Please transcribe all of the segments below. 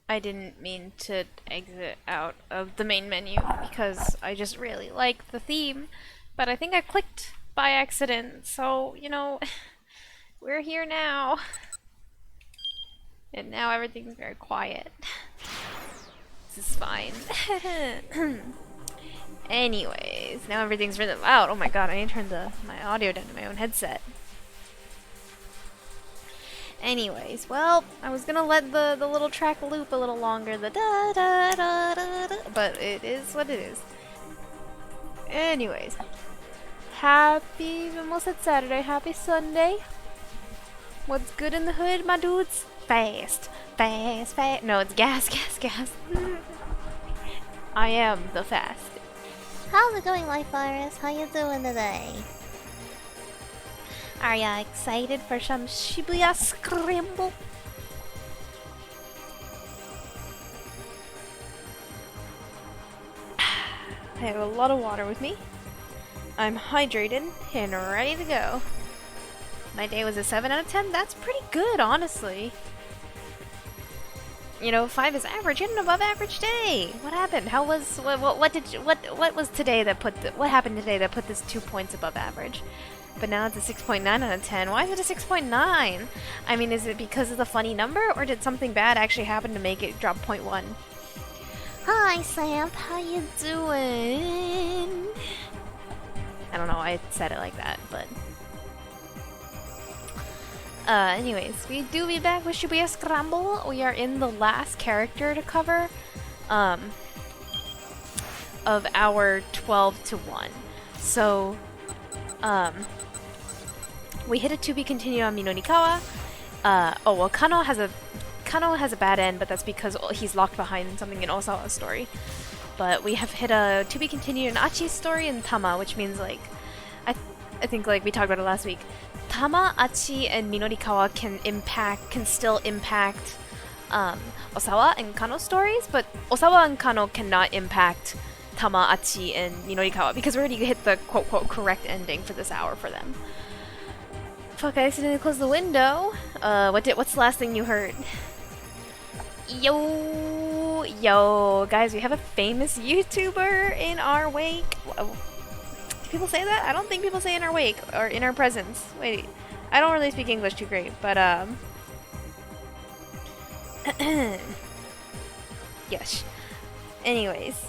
I didn't mean to exit out of the main menu because I just really like the theme, but I think I clicked by accident, so, we're here now. And now everything's very quiet. This is fine. Anyways, now everything's really loud. Oh my god, I need to turn my audio down to my own headset. Anyways, well, I was gonna let the little track loop a little longer, the da da da da da, but it is what it is. Anyways, almost at Saturday, happy Sunday. What's good in the hood, my dudes? Fast, fast, fast. No, it's gas, gas, gas. I am the fast. How's it going, Life Virus? How you doing today? Are ya excited for some Shibuya Scramble? I have a lot of water with me. I'm hydrated and ready to go. My day was a 7 out of 10. That's pretty good, honestly. 5 is average. You had an above average day. What happened? What was today that what happened today that put this 2 points above average? But now it's a 6.9 out of 10. Why is it a 6.9? I mean, is it because of the funny number, or did something bad actually happen to make it drop 0.1? Hi, Sam. How you doing? I don't know. I said it like that, but... anyways, we do be back with Shibuya Scramble. We are in the last character to cover, of our 12 to 1. So, we hit a to be continued on Minonikawa. Kano has a bad end, but that's because he's locked behind something in Osawa's story. But we have hit a to be continued in Achi's story in Tama, which means I think we talked about it last week. Tama, Achi, and Minorikawa can still impact Osawa and Kano's stories, but Osawa and Kano cannot impact Tama, Achi, and Minorikawa because we already hit the quote-quote correct ending for this hour for them. Fuck, I accidentally closed the window. What's the last thing you heard? Yo, guys, we have a famous YouTuber in our wake. Do people say that? I don't think people say in our wake or in our presence. Wait, I don't really speak English too great, but yes. Anyways,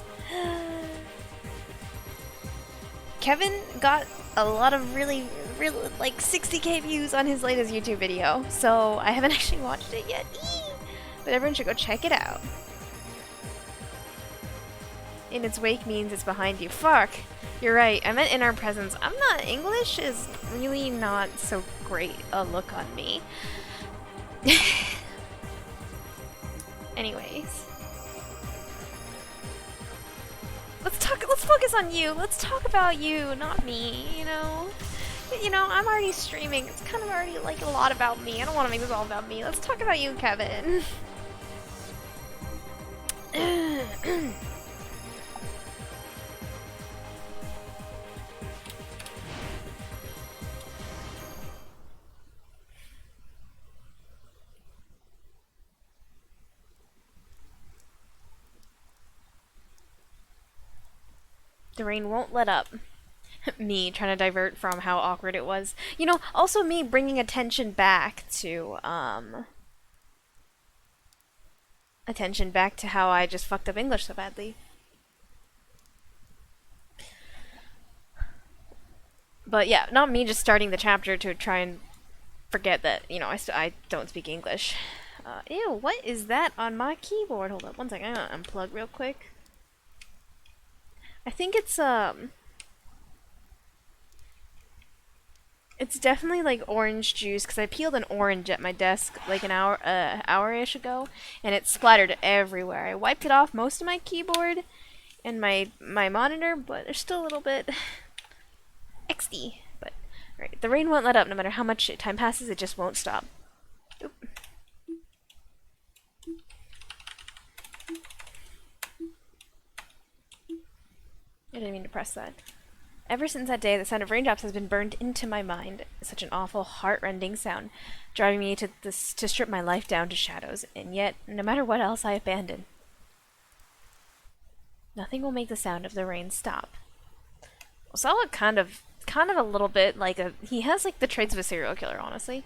Kevin got a lot of really 60k views on his latest YouTube video, so I haven't actually watched it yet. But everyone should go check it out. In its wake means it's behind you. Fuck. You're right. I meant in our presence. I'm not English is really not so great a look on me. Anyways. Let's focus on you. Let's talk about you, not me, I'm already streaming. It's kind of already a lot about me. I don't want to make this all about me. Let's talk about you, Kevin. The rain won't let up. Me trying to divert from how awkward it was. Also me bringing attention back to how I just fucked up English so badly. But yeah, not me just starting the chapter to try and forget that, you know, I don't speak English. Ew, what is that on my keyboard? Hold up, one second, I'm gonna unplug real quick. I think it's definitely like orange juice, because I peeled an orange at my desk like an hour-ish ago, and it splattered everywhere. I wiped it off most of my keyboard and my monitor, but there's still a little bit XD. But, alright, the rain won't let up no matter how much time passes, it just won't stop. Oop. I didn't mean to press that. Ever since that day, the sound of raindrops has been burned into my mind. Such an awful, heart-rending sound, driving me to strip my life down to shadows. And yet, no matter what else I abandon, nothing will make the sound of the rain stop. Osawa kind of a little bit like he has like the traits of a serial killer, honestly.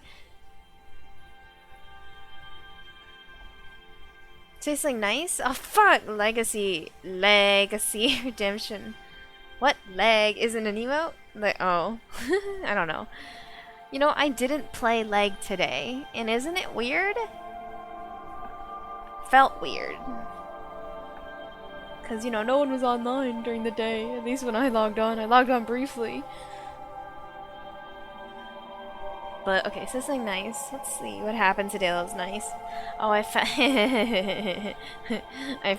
Say something nice? Oh fuck! Legacy redemption. What? Leg isn't an emote? Like, oh. I don't know. You know, I didn't play Leg today, and isn't it weird? Felt weird. Because, you know, no one was online during the day. At least when I logged on. I logged on briefly. But, okay, so something nice. Let's see what happened today that was nice. Oh, I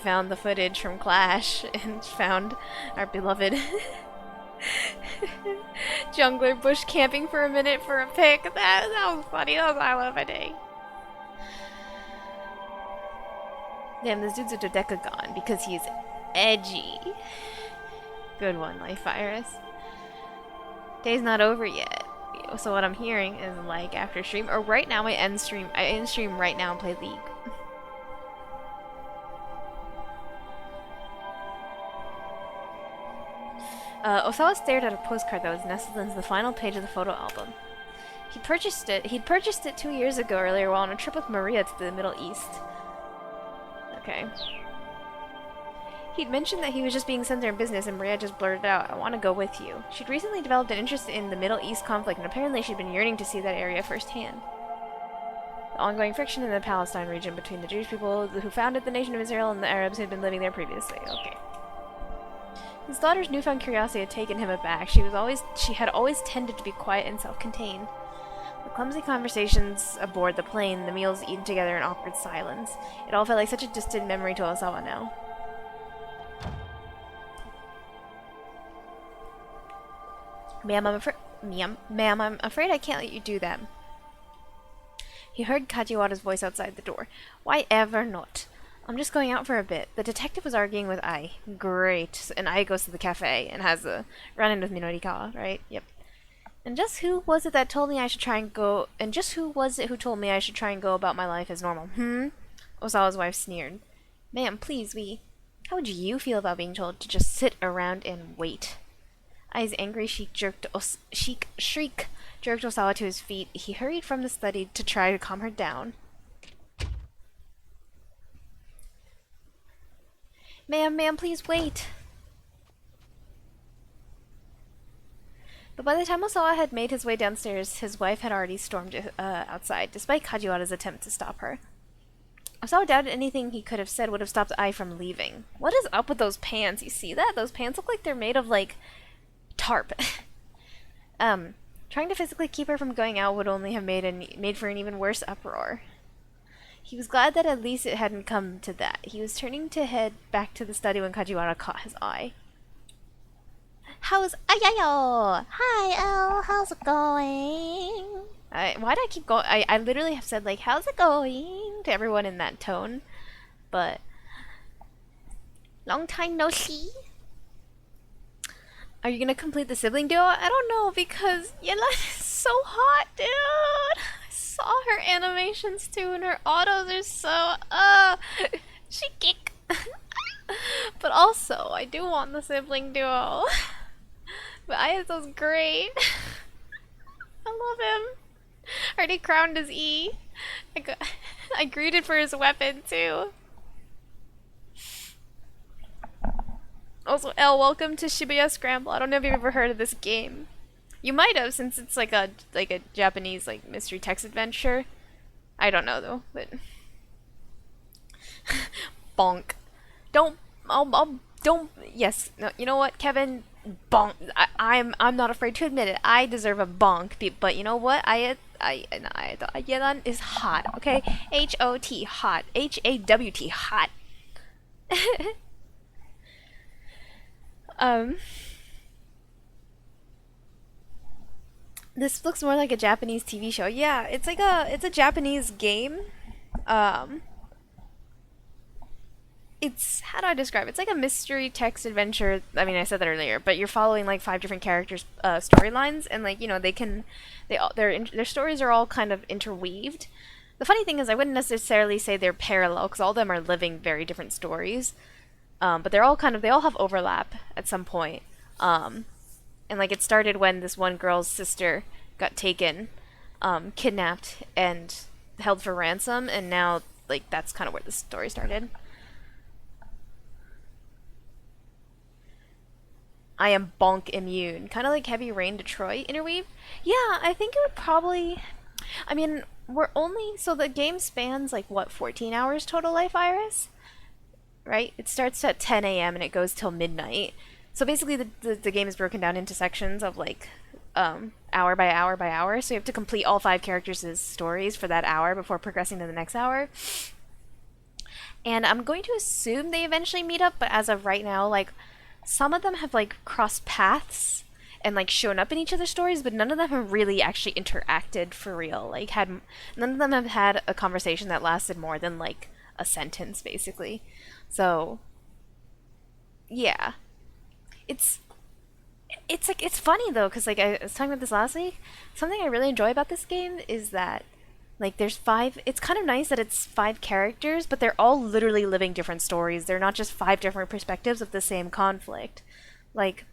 found the footage from Clash and found our beloved jungler bush camping for a minute for a pick. That was funny. That was I love a day. Damn, this dude's a Dodecagon because he's edgy. Good one, Life Virus. Day's not over yet. So what I'm hearing is like after stream, or right now I end stream right now and play League. Osawa stared at a postcard that was nestled into the final page of the photo album. He'd purchased it 2 years ago earlier while on a trip with Maria to the Middle East. Okay. He'd mentioned that he was just being sent there in business, and Maria just blurted out, "I want to go with you." She'd recently developed an interest in the Middle East conflict, and apparently she'd been yearning to see that area firsthand. The ongoing friction in the Palestine region between the Jewish people who founded the nation of Israel and the Arabs who had been living there previously. Okay. His daughter's newfound curiosity had taken him aback. She had always tended to be quiet and self-contained. The clumsy conversations aboard the plane, the meals eaten together in awkward silence. It all felt like such a distant memory to Osawa now. Ma'am, I'm afraid I can't let you do that. He heard Kajiwara's voice outside the door. Why ever not? I'm just going out for a bit. The detective was arguing with Ai. Great. And Ai goes to the cafe and has a run-in with Minorikawa, right? Yep. And just who was it that told me I should try and go... And just who was it who told me I should try and go about my life as normal? Osawa's wife sneered. Ma'am, please, how would you feel about being told to just sit around and wait? Ai's angry shriek jerked Osawa to his feet. He hurried from the study to try to calm her down. Ma'am, please wait. But by the time Osawa had made his way downstairs, his wife had already stormed outside, despite Kajiwara's attempt to stop her. Osawa doubted anything he could have said would have stopped Ai from leaving. What is up with those pants? You see that? Those pants look like they're made of, like, tarp. Trying to physically keep her from going out would only have made for an even worse uproar. He was glad that at least it hadn't come to that. He was turning to head back to the study when Kajiwara caught his eye. Ayayo? Hi, Elle. How's it going? Why do I keep going? I literally have said, like, how's it going? To everyone in that tone. But, long time no see. Are you gonna complete the sibling duo? I don't know, because Yella is so hot, dude! I saw her animations too, and her autos are so, she kick. But also, I do want the sibling duo. But Ayato's great. I love him. Already crowned as E. I greeted for his weapon too. Also, Elle, welcome to Shibuya Scramble. I don't know if you've ever heard of this game. You might have, since it's like a Japanese like mystery text adventure. I don't know though, but bonk. Don't. Don't. Yes. No. You know what, Kevin? Bonk. I'm not afraid to admit it. I deserve a bonk. But you know what? Yelan is hot. Okay. HOT hot. HAWT hot. um. This looks more like a Japanese TV show. Yeah, it's a Japanese game. Um, it's how do I describe it? It's like a mystery text adventure. I mean, I said that earlier, but you're following like five different characters' storylines, and like their stories are all kind of interweaved. The funny thing is, I wouldn't necessarily say they're parallel because all of them are living very different stories. But they all have overlap at some point. And like it started when this one girl's sister got taken, kidnapped and held for ransom, and now like that's kind of where the story started. I am bonk immune, kind of like Heavy Rain Detroit interweave. Yeah, I think it would probably. I mean, we're only so the game spans like what 14 hours total, Life Iris, right? It starts at 10 a.m. and it goes till midnight. So basically, the game is broken down into sections of like hour by hour by hour. So you have to complete all five characters' stories for that hour before progressing to the next hour. And I'm going to assume they eventually meet up, but as of right now, like some of them have like crossed paths and like shown up in each other's stories, but none of them have really actually interacted for real. Like none of them have had a conversation that lasted more than like a sentence, basically. So yeah. It's it's funny though, because like I was talking about this last week. Something I really enjoy about this game is that like there's five. It's kind of nice that it's five characters, but they're all literally living different stories. They're not just five different perspectives of the same conflict. Like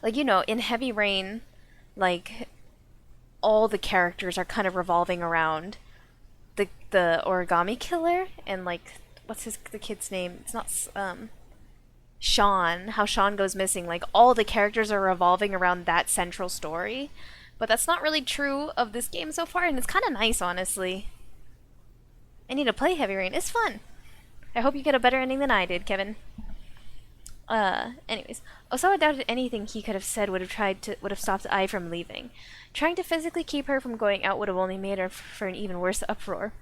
in Heavy Rain, like all the characters are kind of revolving around the origami killer and like what's the kid's name? It's not Sean, how Sean goes missing, like all the characters are revolving around that central story. But that's not really true of this game so far, and it's kind of nice, honestly. I need to play Heavy Rain. It's fun. I hope you get a better ending than I did, Kevin. Anyways, Osawa doubted anything he could have said would have stopped Ai from leaving. Trying to physically keep her from going out would have only made her for an even worse uproar.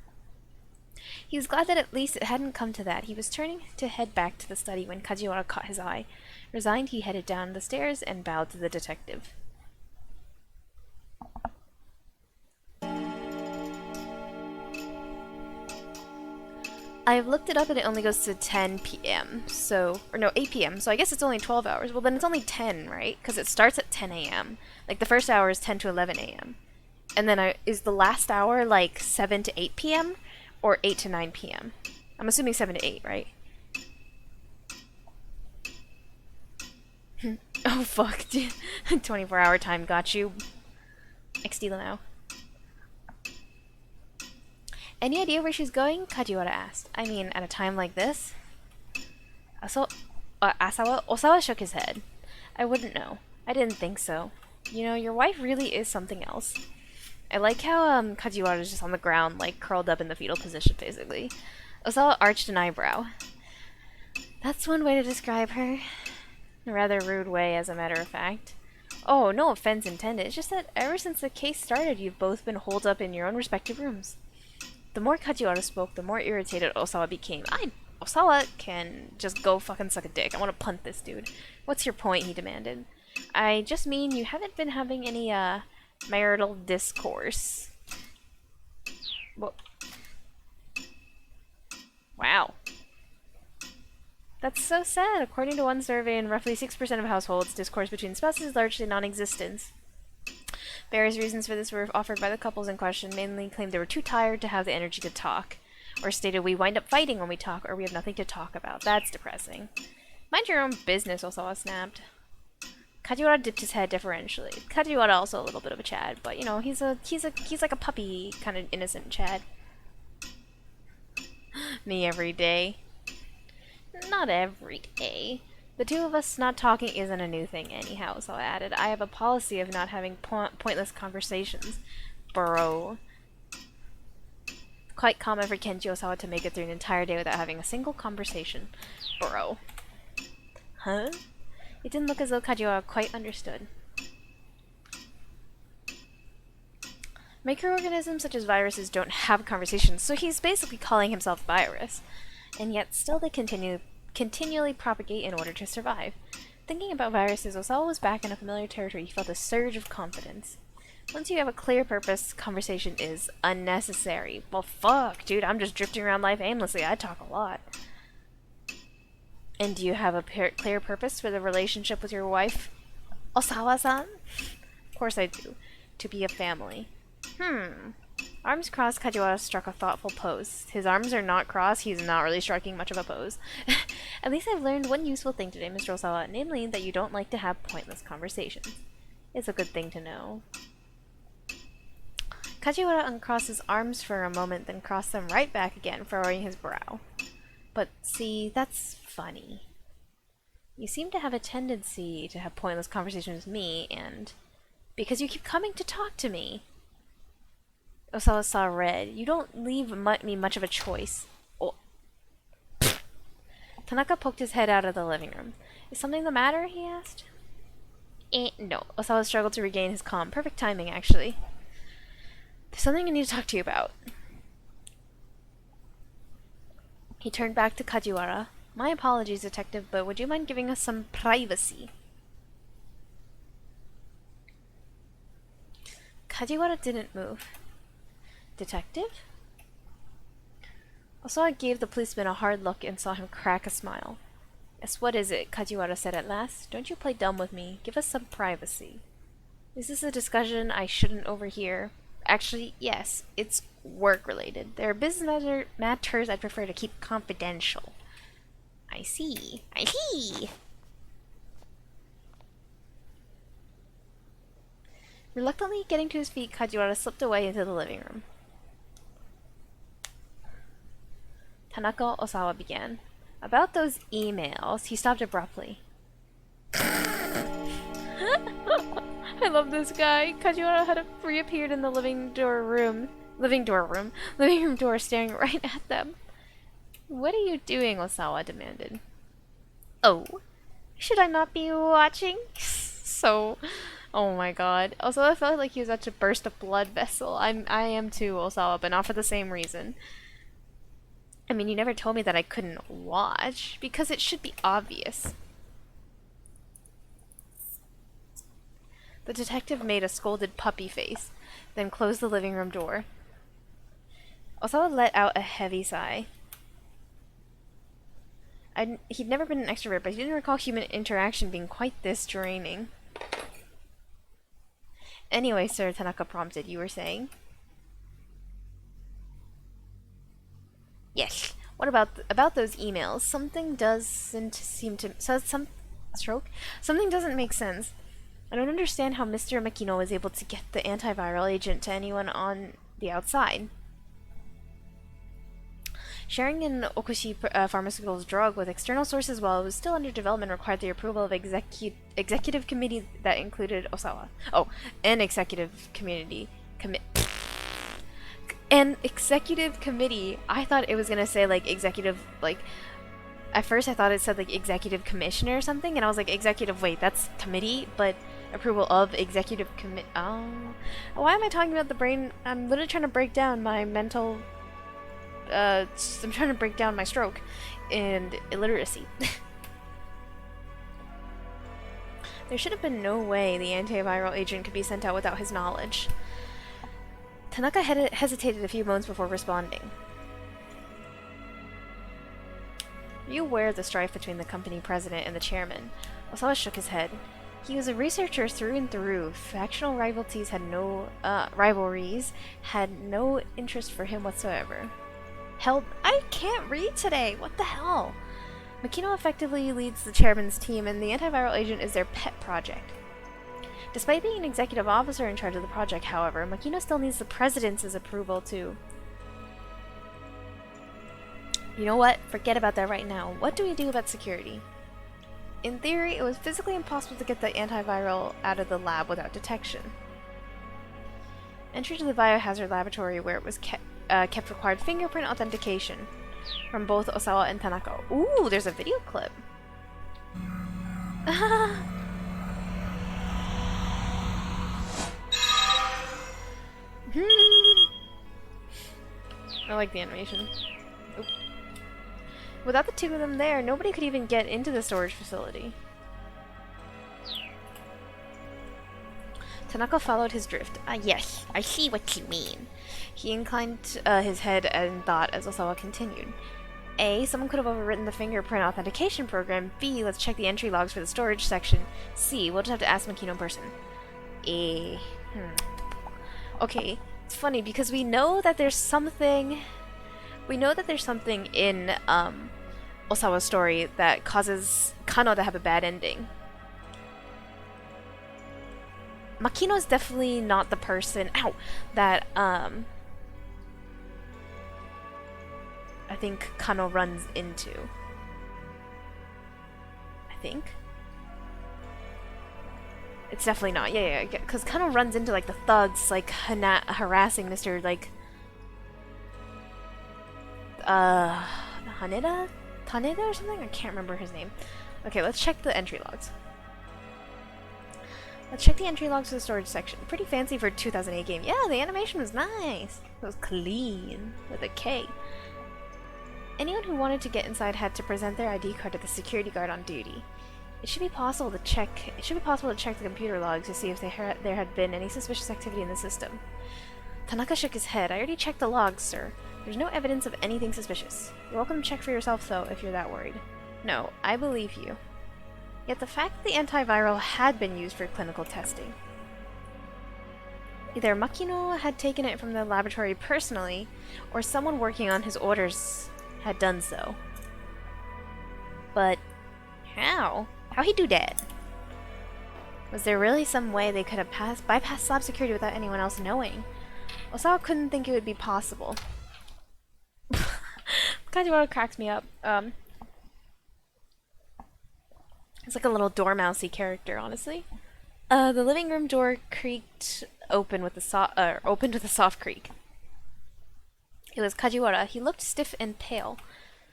He was glad that at least it hadn't come to that. He was turning to head back to the study when Kajiwara caught his eye. Resigned, he headed down the stairs and bowed to the detective. I've looked it up and it only goes to 10 p.m. Or no, 8 p.m. So I guess it's only 12 hours. Well, then it's only 10, right? Because it starts at 10 a.m. Like the first hour is 10 to 11 a.m. And then is the last hour like 7 to 8 p.m. or 8 to 9 p.m.? I'm assuming 7 to 8, right? Oh, fuck. 24-hour time got you. XD now. Any idea where she's going? Kajiwara asked. I mean, at a time like this? Osawa shook his head. I wouldn't know. I didn't think so. You know, your wife really is something else. I like how Kajiwara is just on the ground, like curled up in the fetal position, basically. Osawa arched an eyebrow. That's one way to describe her. A rather rude way, as a matter of fact. Oh, no offense intended. It's just that ever since the case started, you've both been holed up in your own respective rooms. The more Kajiwara spoke, the more irritated Osawa became. Osawa can just go fucking suck a dick. I want to punt this dude. What's your point? He demanded. I just mean you haven't been having any, marital discourse. Whoa. Wow. That's so sad. According to one survey, in roughly 6% of households, discourse between spouses is largely non-existent. Various reasons for this were offered by the couples in question, mainly claimed they were too tired to have the energy to talk, or stated we wind up fighting when we talk, or we have nothing to talk about. That's depressing. Mind your own business, Osawa snapped. Kajiwara dipped his head deferentially. Kajiwara also a little bit of a Chad, but you know, he's like a puppy kind of innocent Chad. Me every day. Not every day. The two of us not talking isn't a new thing anyhow, so I added. I have a policy of not having pointless conversations. Bro. Quite common for Kenji Osawa to make it through an entire day without having a single conversation. Bro. Huh? It didn't look as though Kajiwara quite understood. Microorganisms such as viruses don't have conversations, so he's basically calling himself virus. And yet still they continually propagate in order to survive. Thinking about viruses, Osawa was back in a familiar territory. He felt a surge of confidence. Once you have a clear purpose, conversation is unnecessary. Well, fuck, dude, I'm just drifting around life aimlessly. I talk a lot. And do you have a clear purpose for the relationship with your wife, Osawa-san? Of course I do. To be a family. Arms crossed, Kajiwara struck a thoughtful pose. His arms are not crossed, he's not really striking much of a pose. At least I've learned one useful thing today, Mr. Osawa, namely that you don't like to have pointless conversations. It's a good thing to know. Kajiwara uncrossed his arms for a moment, then crossed them right back again, furrowing his brow. But see, that's funny. You seem to have a tendency to have pointless conversations with me, and because you keep coming to talk to me. Osawa saw red. You don't leave me much of a choice. Oh. Tanaka poked his head out of the living room. Is something the matter? He asked. No. Osawa struggled to regain his calm. Perfect timing, actually. There's something I need to talk to you about. He turned back to Kajiwara. My apologies, detective, but would you mind giving us some privacy? Kajiwara didn't move. Detective? Osawa gave the policeman a hard look and saw him crack a smile. Yes, what is it? Kajiwara said at last. Don't you play dumb with me. Give us some privacy. Is this a discussion I shouldn't overhear? Actually, yes. It's work-related. There are business matters I'd prefer to keep confidential. I see. I see! Reluctantly getting to his feet, Kajiwara slipped away into the living room. Tanaka Osawa began. About those emails, he stopped abruptly. I love this guy. Kajiwara had reappeared in the living room door, staring right at them. What are you doing? Osawa demanded. Oh, should I not be watching? Oh my god. Also, I felt like he was about to burst a blood vessel. I am too, Osawa, but not for the same reason. I mean, you never told me that I couldn't watch, because it should be obvious. The detective made a scolded puppy face, then closed the living room door. Osawa let out a heavy sigh. He'd never been an extrovert, but he didn't recall human interaction being quite this draining. Anyway, sir, Tanaka prompted. You were saying? Yes. What about those emails? Something doesn't seem to... Something doesn't make sense. I don't understand how Mr. Makino was able to get the antiviral agent to anyone on the outside. Sharing an Okushi Pharmaceuticals drug with external sources while it was still under development required the approval of executive committee that included Osawa. Oh, an executive committee. An executive committee. I thought it was gonna say like executive, like at first I thought it said like executive commissioner or something, and I was like executive. Wait, that's committee, but approval of executive commit. Oh, why am I talking about the brain? I'm literally trying to break down my mental. I'm trying to break down my stroke and illiteracy. There should have been no way the antiviral agent could be sent out without his knowledge. Tanaka hesitated a few moments before responding. Are you aware of the strife between the company president and the chairman? Osawa shook his head. He was a researcher through and through. Factional rivalries had no interest for him whatsoever. Hell, I can't read today. What the hell? Makino effectively leads the chairman's team, and the antiviral agent is their pet project. Despite being an executive officer in charge of the project, however, Makino still needs the president's approval too. You know what? Forget about that right now. What do we do about security? In theory, it was physically impossible to get the antiviral out of the lab without detection. Entry to the biohazard laboratory where it was kept required fingerprint authentication from both Osawa and Tanaka. Ooh, there's a video clip. I like the animation. Oop. Without the two of them there, nobody could even get into the storage facility. Tanaka followed his drift. Yes, I see what you mean. He inclined his head in thought as Osawa continued. A, someone could have overwritten the fingerprint authentication program. B, let's check the entry logs for the storage section. C, we'll just have to ask Makino in person. Okay, it's funny because we know that there's something in Osawa's story that causes Kano to have a bad ending. Makino is definitely not the person that I think Kano runs into. I think it's definitely not. Yeah, because Kano runs into like the thugs like harassing Mr. like Haneda or something. I can't remember his name. Okay, let's check the entry logs. Let's check the entry logs for the storage section. Pretty fancy for a 2008 game. Yeah, the animation was nice. It was clean with a K. Anyone who wanted to get inside had to present their ID card to the security guard on duty. It should be possible to check the computer logs to see if there had been any suspicious activity in the system. Tanaka shook his head. I already checked the logs, sir. There's no evidence of anything suspicious. You're welcome to check for yourself, though, if you're that worried. No, I believe you. Yet the fact that the antiviral had been used for clinical testing. Either Makino had taken it from the laboratory personally, or someone working on his orders had done so. But how? How'd he do that? Was there really some way they could have bypassed lab security without anyone else knowing? Osawa couldn't think it would be possible. Kajiwara cracks me up. It's like a little dormousey character, honestly. The living room door creaked opened with a soft creak. It was Kajiwara. He looked stiff and pale.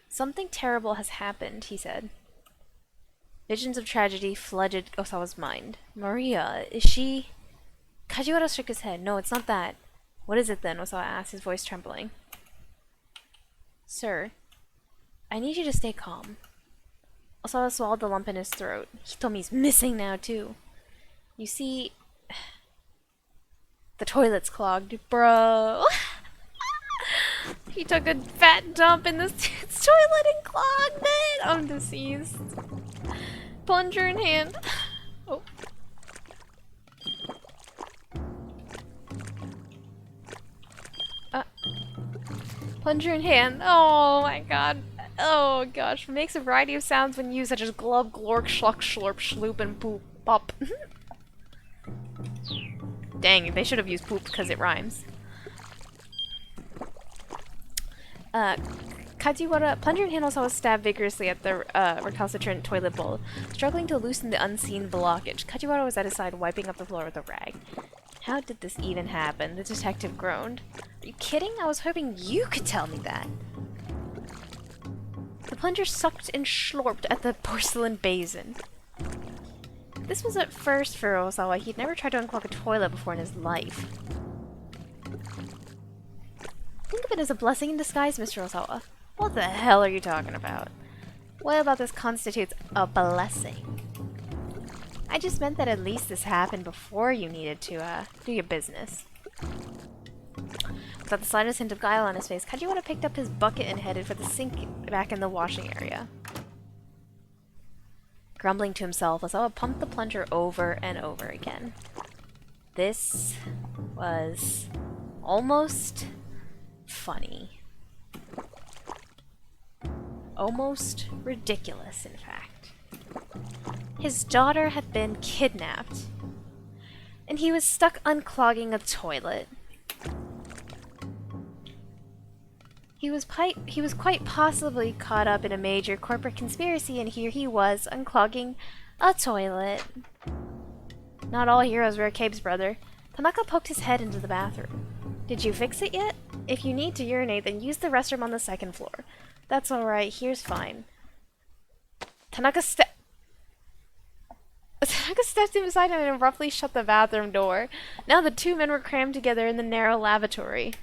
Something terrible has happened, he said. Visions of tragedy flooded Osawa's mind. Maria, is she... Kajiwara shook his head. No, it's not that. What is it then? Osawa asked, his voice trembling. Sir, I need you to stay calm. Osawa swallowed the lump in his throat. Hitomi's missing now, too. You see... The toilet's clogged, bro. He took a fat dump in this toilet and clogged it. I'm deceased. Plunger in hand. Oh. Plunger in hand. Oh my god. Oh gosh. Makes a variety of sounds when used, such as glub, glork, schluck, slurp, schloop, and poop. Pop. Dang, they should have used poop because it rhymes. Kajiwara, plunger in hand also stabbed vigorously at the recalcitrant toilet bowl, struggling to loosen the unseen blockage. Kajiwara was at his side, wiping up the floor with a rag. How did this even happen? The detective groaned. Are you kidding? I was hoping you could tell me that. The plunger sucked and slurped at the porcelain basin. This was at first for Osawa. He'd never tried to unclog a toilet before in his life. Think of it as a blessing in disguise, Mr. Osawa. What the hell are you talking about? What about this constitutes a blessing? I just meant that at least this happened before you needed to, do your business. Without the slightest hint of guile on his face, Kajiwara picked up his bucket and headed for the sink back in the washing area. Grumbling to himself, Osawa pumped the plunger over and over again. This was almost funny. Almost ridiculous, in fact. His daughter had been kidnapped, and he was stuck unclogging a toilet. He was quite possibly caught up in a major corporate conspiracy, and here he was, unclogging a toilet. Not all heroes wear capes, brother. Tanaka poked his head into the bathroom. Did you fix it yet? If you need to urinate, then use the restroom on the second floor. That's alright, here's fine. Tanaka stepped in beside him and abruptly shut the bathroom door. Now the two men were crammed together in the narrow lavatory.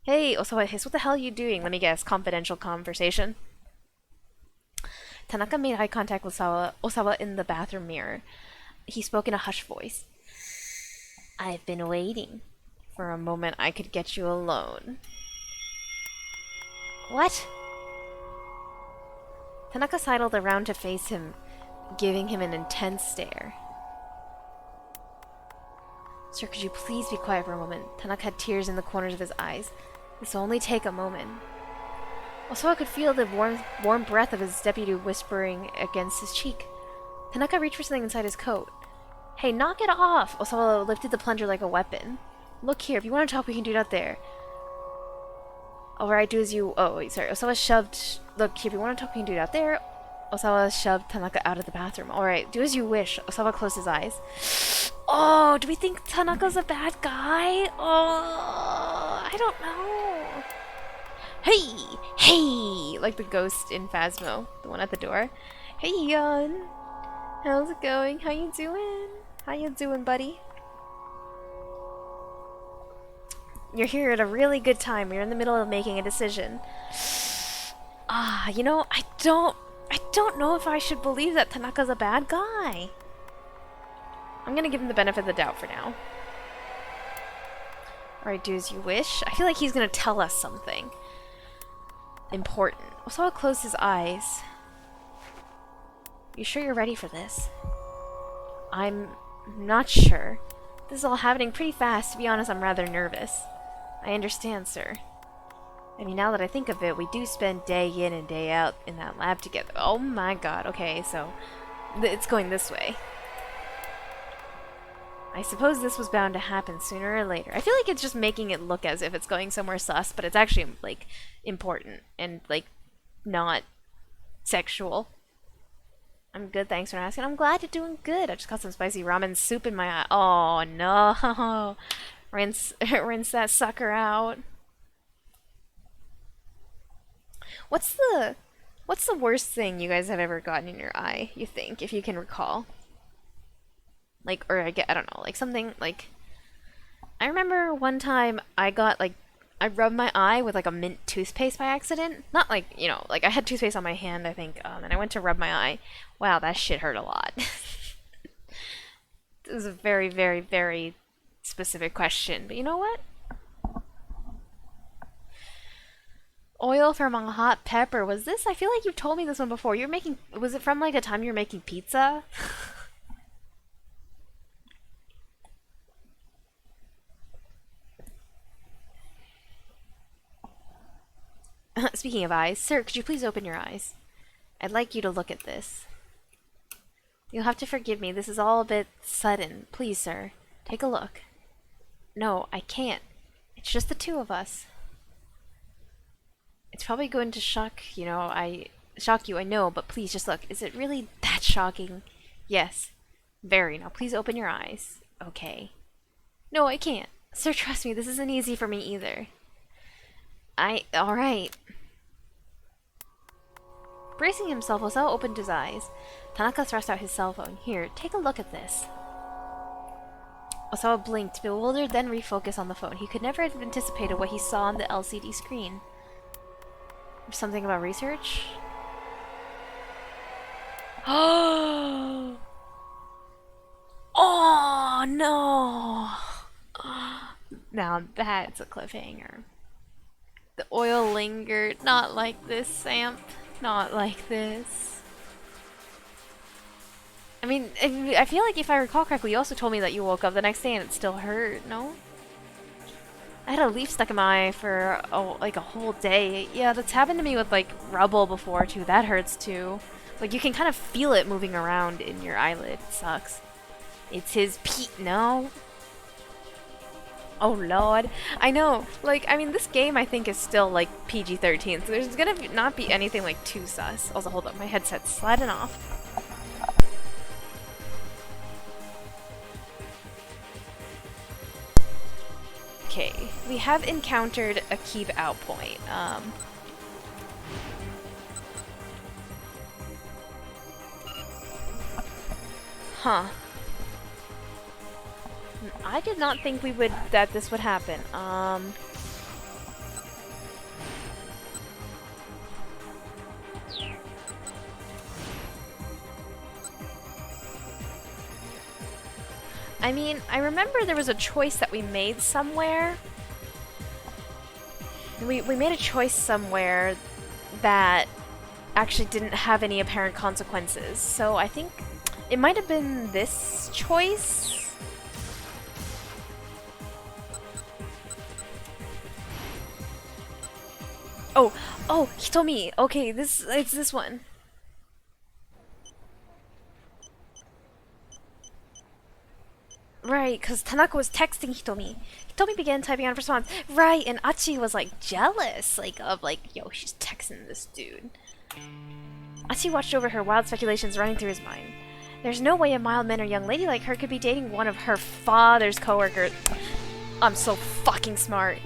Hey, Osawa hissed, what the hell are you doing? Let me guess, confidential conversation? Tanaka made eye contact with Osawa in the bathroom mirror. He spoke in a hushed voice. I've been waiting for a moment I could get you alone. What? Tanaka sidled around to face him, giving him an intense stare. Sir, could you please be quiet for a moment? Tanaka had tears in the corners of his eyes. This will only take a moment. Osawa could feel the warm breath of his deputy whispering against his cheek. Tanaka reached for something inside his coat. Hey, knock it off! Osawa lifted the plunger like a weapon. Look here, if you want to talk, we can do it out there. Alright, do as you... Oh, wait, sorry. Osawa shoved... Look here, if you want to talk, we can do it out there. Osawa shoved Tanaka out of the bathroom. Alright, do as you wish. Osawa closed his eyes. Oh, do we think Tanaka's a bad guy? Oh, I don't know. Hey! Hey! Like the ghost in Phasmo. The one at the door. Hey, Yon. How's it going? How you doing? How you doing, buddy? You're here at a really good time. You're in the middle of making a decision. You know, I don't know if I should believe that Tanaka's a bad guy. I'm gonna give him the benefit of the doubt for now. Alright, do as you wish. I feel like he's gonna tell us something important. Osawa closed his eyes. You sure you're ready for this? I'm not sure. This is all happening pretty fast. To be honest, I'm rather nervous. I understand, sir. I mean, now that I think of it, we do spend day in and day out in that lab together. Oh my god, okay, so it's going this way. I suppose this was bound to happen sooner or later. I feel like it's just making it look as if it's going somewhere sus, but it's actually, like, important and, like, not sexual. I'm good, thanks for asking. I'm glad you're doing good. I just got some spicy ramen soup in my eye. Oh, no. Rinse that sucker out. What's the worst thing you guys have ever gotten in your eye, you think, if you can recall? Like, or I don't know, like something, like, I remember one time I rubbed my eye with, like, a mint toothpaste by accident. Not, like, you know, like, I had toothpaste on my hand, I think, and I went to rub my eye. Wow, that shit hurt a lot. It was a very, very, very specific question, but you know what? Oil from a hot pepper. Was this? I feel like you've told me this one before. You're making... Was it from, like, a time you were making pizza? Speaking of eyes, sir, could you please open your eyes? I'd like you to look at this. You'll have to forgive me. This is all a bit sudden. Please, sir. Take a look. No, I can't. It's just the two of us. It's probably going to shock you, I know, but please just look. Is it really that shocking? Yes. Very. Now please open your eyes. Okay. No, I can't. Sir, trust me, this isn't easy for me either. Alright. Bracing himself, Osawa opened his eyes. Tanaka thrust out his cell phone. Here, take a look at this. Osawa blinked, bewildered, then refocused on the phone. He could never have anticipated what he saw on the LCD screen. Something about research? Oh no! Now that's a cliffhanger. The oil lingered. Not like this, Samp. Not like this. I mean, I feel like if I recall correctly, you also told me that you woke up the next day and it still hurt, no? I had a leaf stuck in my eye for, like a whole day. Yeah, that's happened to me with, like, rubble before, too. That hurts, too. Like, you can kind of feel it moving around in your eyelid. It sucks. It's his no? Oh lord. I know. Like, I mean, this game I think is still like PG-13, so there's gonna not be anything like too sus. Also, hold up, my headset's sliding off. Okay, we have encountered a keep out point. Huh. I did not think that this would happen. I mean, I remember there was a choice that we made somewhere. We made a choice somewhere that actually didn't have any apparent consequences. So I think it might have been this choice. Oh, Hitomi. Okay, it's this one. Right, because Tanaka was texting Hitomi. Hitomi began typing out a response. Right, and Achi was like jealous, yo, she's texting this dude. Achi watched over her, wild speculations running through his mind. There's no way a mild-mannered young lady like her could be dating one of her father's coworkers. I'm so fucking smart.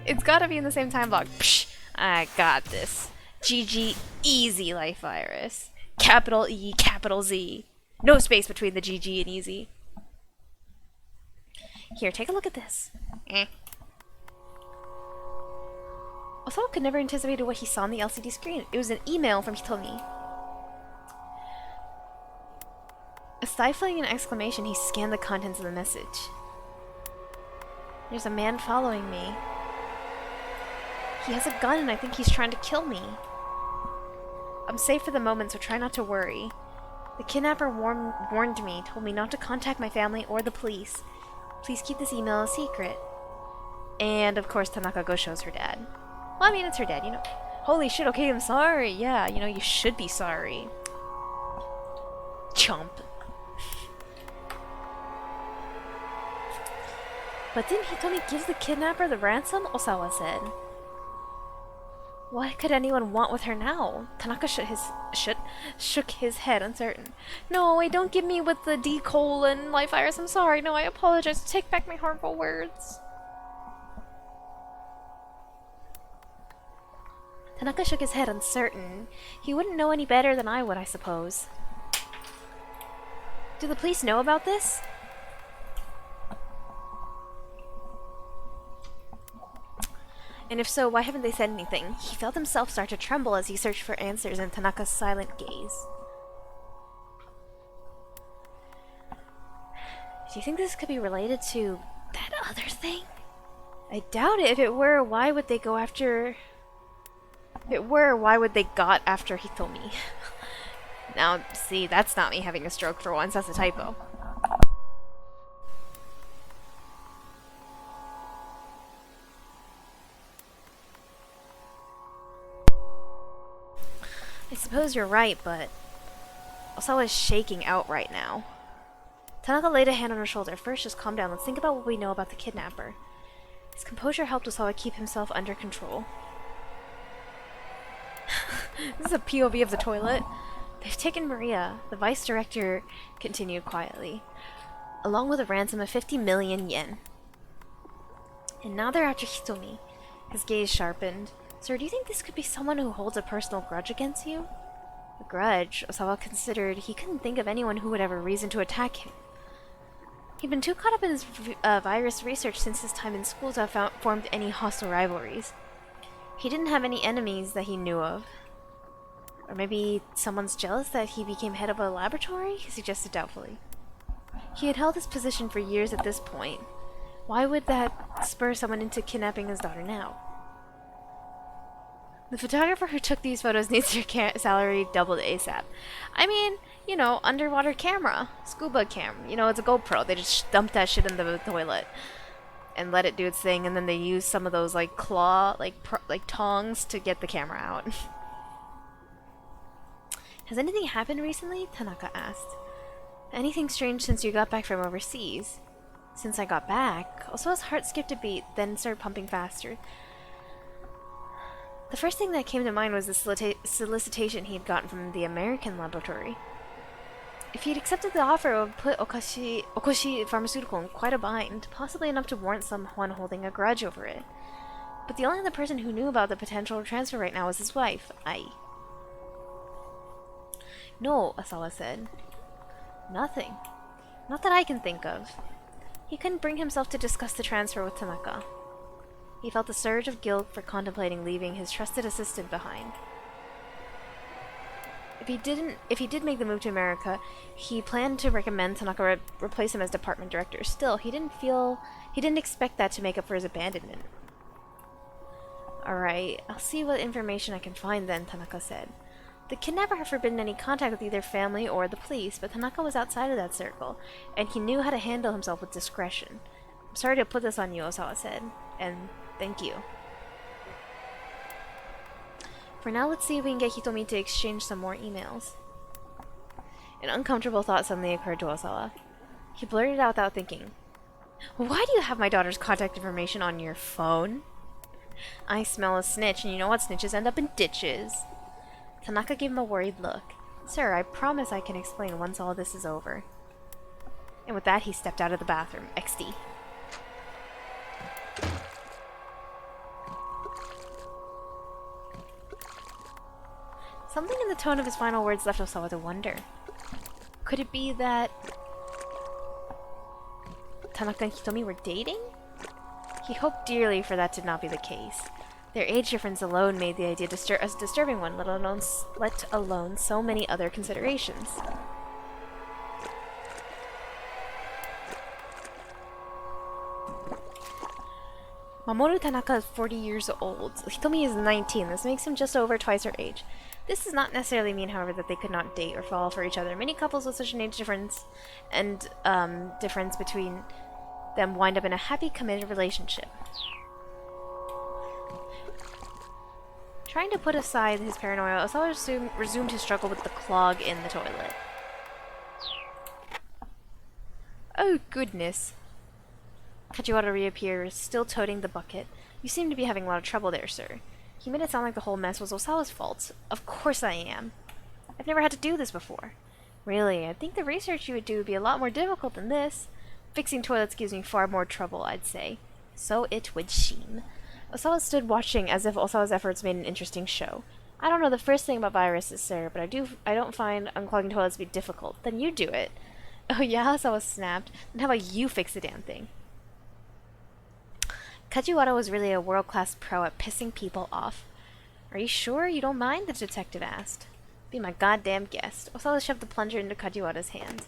It's gotta be in the same time block. Psh, I got this. GG, easy, Life Virus. Capital E, capital Z. No space between the GG and easy. Here, take a look at this. Osawa could never anticipated what he saw on the LCD screen. It was an email from Hitomi. Stifling an exclamation, he scanned the contents of the message. There's a man following me. He has a gun and I think he's trying to kill me. I'm safe for the moment, so try not to worry. The kidnapper warned me, told me not to contact my family or the police. Please keep this email a secret. And of course Tanaka goes shows her dad. Well, I mean, it's her dad, you know. Holy shit, okay, I'm sorry. Yeah, you know, you should be sorry. Chump. But didn't Hitomi give the kidnapper the ransom? Osawa said. What could anyone want with her now? Tanaka shook his head, uncertain. No, wait, don't give me with the D colon, Life Virus. I'm sorry. No, I apologize. Take back my harmful words. Tanaka shook his head, uncertain. He wouldn't know any better than I would, I suppose. Do the police know about this? And if so, why haven't they said anything? He felt himself start to tremble as he searched for answers in Tanaka's silent gaze. Do you think this could be related to that other thing? I doubt it. If it were, why would they go after... If it were, why would they got after Hitomi? Now, see, that's not me having a stroke for once. That's a typo. I suppose you're right, but Osawa is shaking out right now. Tanaka laid a hand on her shoulder. First, just calm down. Let's think about what we know about the kidnapper. His composure helped Osawa keep himself under control. This is a POV of the toilet. They've taken Maria, the vice director continued quietly, along with a ransom of 50 million yen. And now they're after Hitomi. His gaze sharpened. Sir, do you think this could be someone who holds a personal grudge against you? A grudge? Osawa considered. He couldn't think of anyone who would have a reason to attack him. He'd been too caught up in his virus research since his time in school to have formed any hostile rivalries. He didn't have any enemies that he knew of. Or maybe someone's jealous that he became head of a laboratory? He suggested doubtfully. He had held his position for years at this point. Why would that spur someone into kidnapping his daughter now? The photographer who took these photos needs their salary doubled ASAP. I mean, you know, underwater camera. Scuba cam. You know, it's a GoPro. They just dump that shit in the toilet. And let it do its thing, and then they use some of those, like, tongs to get the camera out. Has anything happened recently? Tanaka asked. Anything strange since you got back from overseas? Since I got back, Osawa's heart skipped a beat, then started pumping faster. The first thing that came to mind was the solicitation he had gotten from the American laboratory. If he had accepted the offer, it would put Okoshi Pharmaceutical in quite a bind, possibly enough to warrant someone holding a grudge over it. But the only other person who knew about the potential transfer right now was his wife, Ai. No, Osawa said. Nothing. Not that I can think of. He couldn't bring himself to discuss the transfer with Tanaka. He felt a surge of guilt for contemplating leaving his trusted assistant behind. If he did make the move to America, he planned to recommend Tanaka replace him as department director. Still, he didn't expect that to make up for his abandonment. Alright, I'll see what information I can find then, Tanaka said. The kidnapper had forbidden any contact with either family or the police, but Tanaka was outside of that circle, and he knew how to handle himself with discretion. I'm sorry to put this on you, Osawa said, and thank you. For now, let's see if we can get Hitomi to exchange some more emails. An uncomfortable thought suddenly occurred to Osawa. He blurted it out without thinking. Why do you have my daughter's contact information on your phone? I smell a snitch, and you know what snitches end up in ditches. Tanaka gave him a worried look. Sir, I promise I can explain once all this is over. And with that, he stepped out of the bathroom. XD. Something in the tone of his final words left Osawa to wonder. Could it be that Tanaka and Hitomi were dating? He hoped dearly for that to not be the case. Their age difference alone made the idea a disturbing one, let alone so many other considerations. Mamoru Tanaka is 40 years old. Hitomi is 19. This makes him just over twice her age. This does not necessarily mean, however, that they could not date or fall for each other. Many couples with such an age difference and difference between them wind up in a happy, committed relationship. Trying to put aside his paranoia, Osawa resumed his struggle with the clog in the toilet. Oh, goodness. Kajiwara reappears, still toting the bucket. You seem to be having a lot of trouble there, sir. He made it sound like the whole mess was Osawa's fault. Of course I am. I've never had to do this before. Really, I think the research you would do would be a lot more difficult than this. Fixing toilets gives me far more trouble, I'd say. So it would seem. Osawa stood watching as if Osawa's efforts made an interesting show. I don't know the first thing about viruses, sir, but I don't find unclogging toilets to be difficult. Then you do it. Oh yeah, Osawa snapped. Then how about you fix the damn thing? Kajiwara was really a world-class pro at pissing people off. Are you sure you don't mind? The detective asked. Be my goddamn guest. Osawa shoved the plunger into Kajiwara's hands.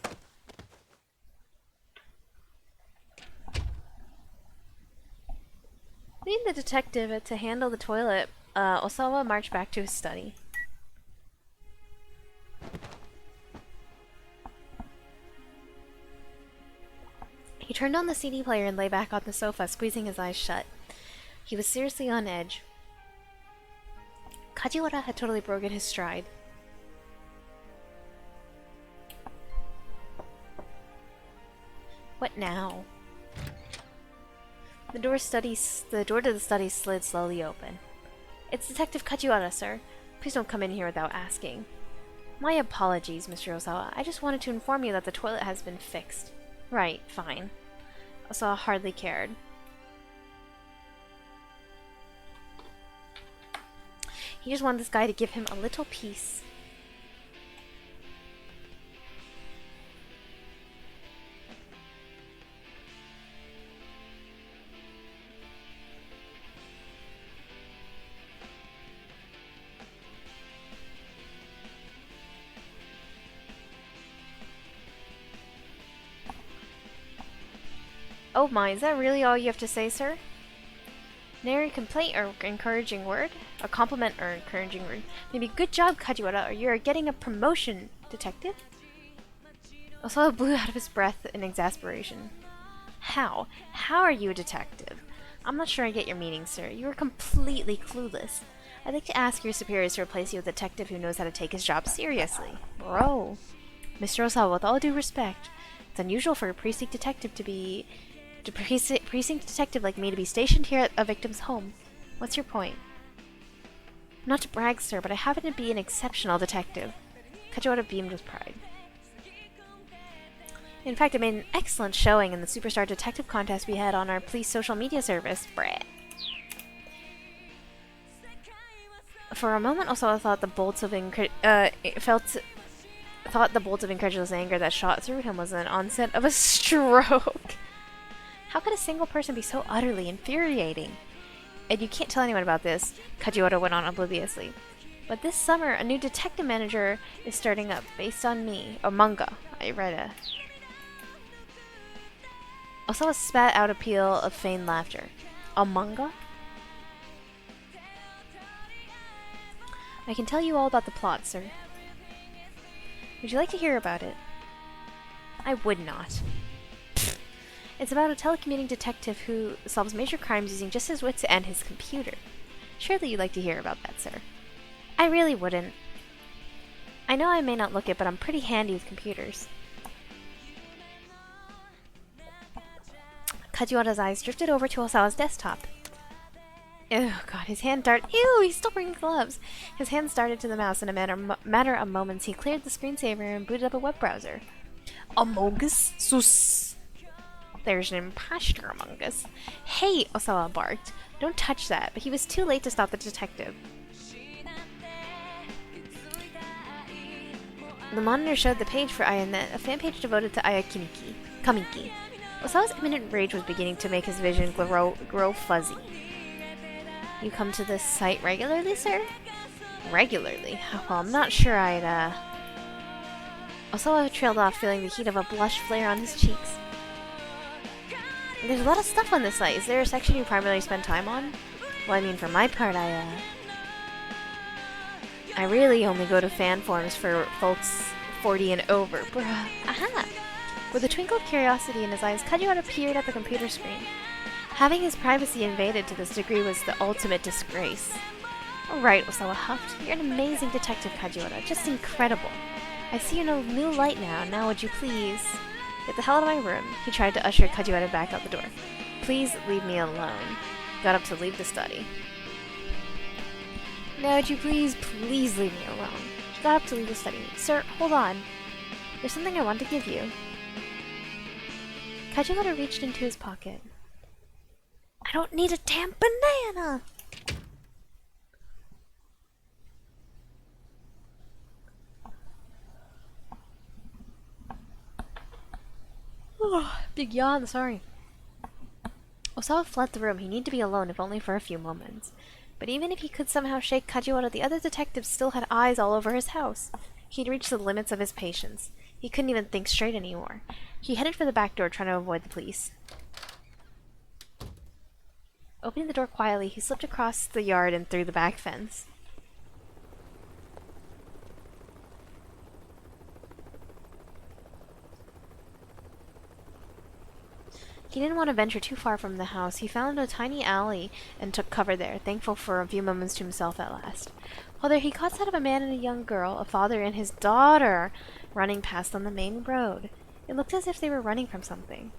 Leaving the detective to handle the toilet, Osawa marched back to his study. He turned on the CD player and lay back on the sofa, squeezing his eyes shut. He was seriously on edge. Kajiwara had totally broken his stride. What now? The door to the study slid slowly open. It's Detective Kajiwara, sir. Please don't come in here without asking. My apologies, Mr. Osawa. I just wanted to inform you that the toilet has been fixed. Right, fine. Osawa hardly cared. He just wanted this guy to give him a little peace. Oh my, is that really all you have to say, sir? Nary complaint or encouraging word? A compliment or encouraging word? Maybe good job, Kajiwara, or you are getting a promotion, detective? Osawa blew out of his breath in exasperation. How? How are you a detective? I'm not sure I get your meaning, sir. You are completely clueless. I'd like to ask your superiors to replace you with a detective who knows how to take his job seriously. Bro. Mr. Osawa, with all due respect, it's unusual for a precinct detective to be a precinct detective like me to be stationed here at a victim's home. What's your point? Not to brag, sir, but I happen to be an exceptional detective. Kajiwara beamed with pride. In fact, I made an excellent showing in the Superstar Detective contest we had on our police social media service. Brett. For a moment, Osawa thought the bolts of incredulous anger that shot through him was an onset of a stroke. How could a single person be so utterly infuriating? And you can't tell anyone about this, Kajiwara went on obliviously. But this summer, a new detective manager is starting up, based on me. A manga. I read a... Osawa spat out a peal of feigned laughter. A manga? I can tell you all about the plot, sir. Would you like to hear about it? I would not. It's about a telecommuting detective who solves major crimes using just his wits and his computer. Surely you'd like to hear about that, sir. I really wouldn't. I know I may not look it, but I'm pretty handy with computers. Kajiwara's eyes drifted over to Osawa's desktop. Oh god, his hand darted. Ew, he's still wearing gloves. His hand started to the mouse in a matter of moments. He cleared the screensaver and booted up a web browser. Among Us? Sus. There's an imposter among us. Hey, Osawa barked. Don't touch that, but he was too late to stop the detective. The monitor showed the page for Ayanet, a fan page devoted to Aya Kamiki. Osawa's imminent rage was beginning to make his vision grow fuzzy. You come to this site regularly, sir? Regularly? Well, I'm not sure I'd, Osawa trailed off, feeling the heat of a blush flare on his cheeks. There's a lot of stuff on this site. Is there a section you primarily spend time on? Well, I mean, for my part, I really only go to fan forums for folks 40 and over. Bruh. Aha! With a twinkle of curiosity in his eyes, Kajiwara peered at the computer screen. Having his privacy invaded to this degree was the ultimate disgrace. Alright, Osawa huffed. You're an amazing detective, Kajiwara. Just incredible. I see you in a new light now. Now would you please... Get the hell out of my room. He tried to usher Kajiwara back out the door. Please leave me alone. Got up to leave the study. Now would you please leave me alone. He got up to leave the study. Sir, hold on. There's something I want to give you. Kajiwara reached into his pocket. I don't need a damn banana! Oh, big yawn, sorry. Osawa fled the room. He needed to be alone, if only for a few moments. But even if he could somehow shake Kajiwara, the other detectives still had eyes all over his house. He'd reached the limits of his patience. He couldn't even think straight anymore. He headed for the back door, trying to avoid the police. Opening the door quietly, he slipped across the yard and through the back fence. He didn't want to venture too far from the house. He found a tiny alley and took cover there, thankful for a few moments to himself at last. While there, he caught sight of a man and a young girl, a father and his daughter, running past on the main road. It looked as if they were running from something.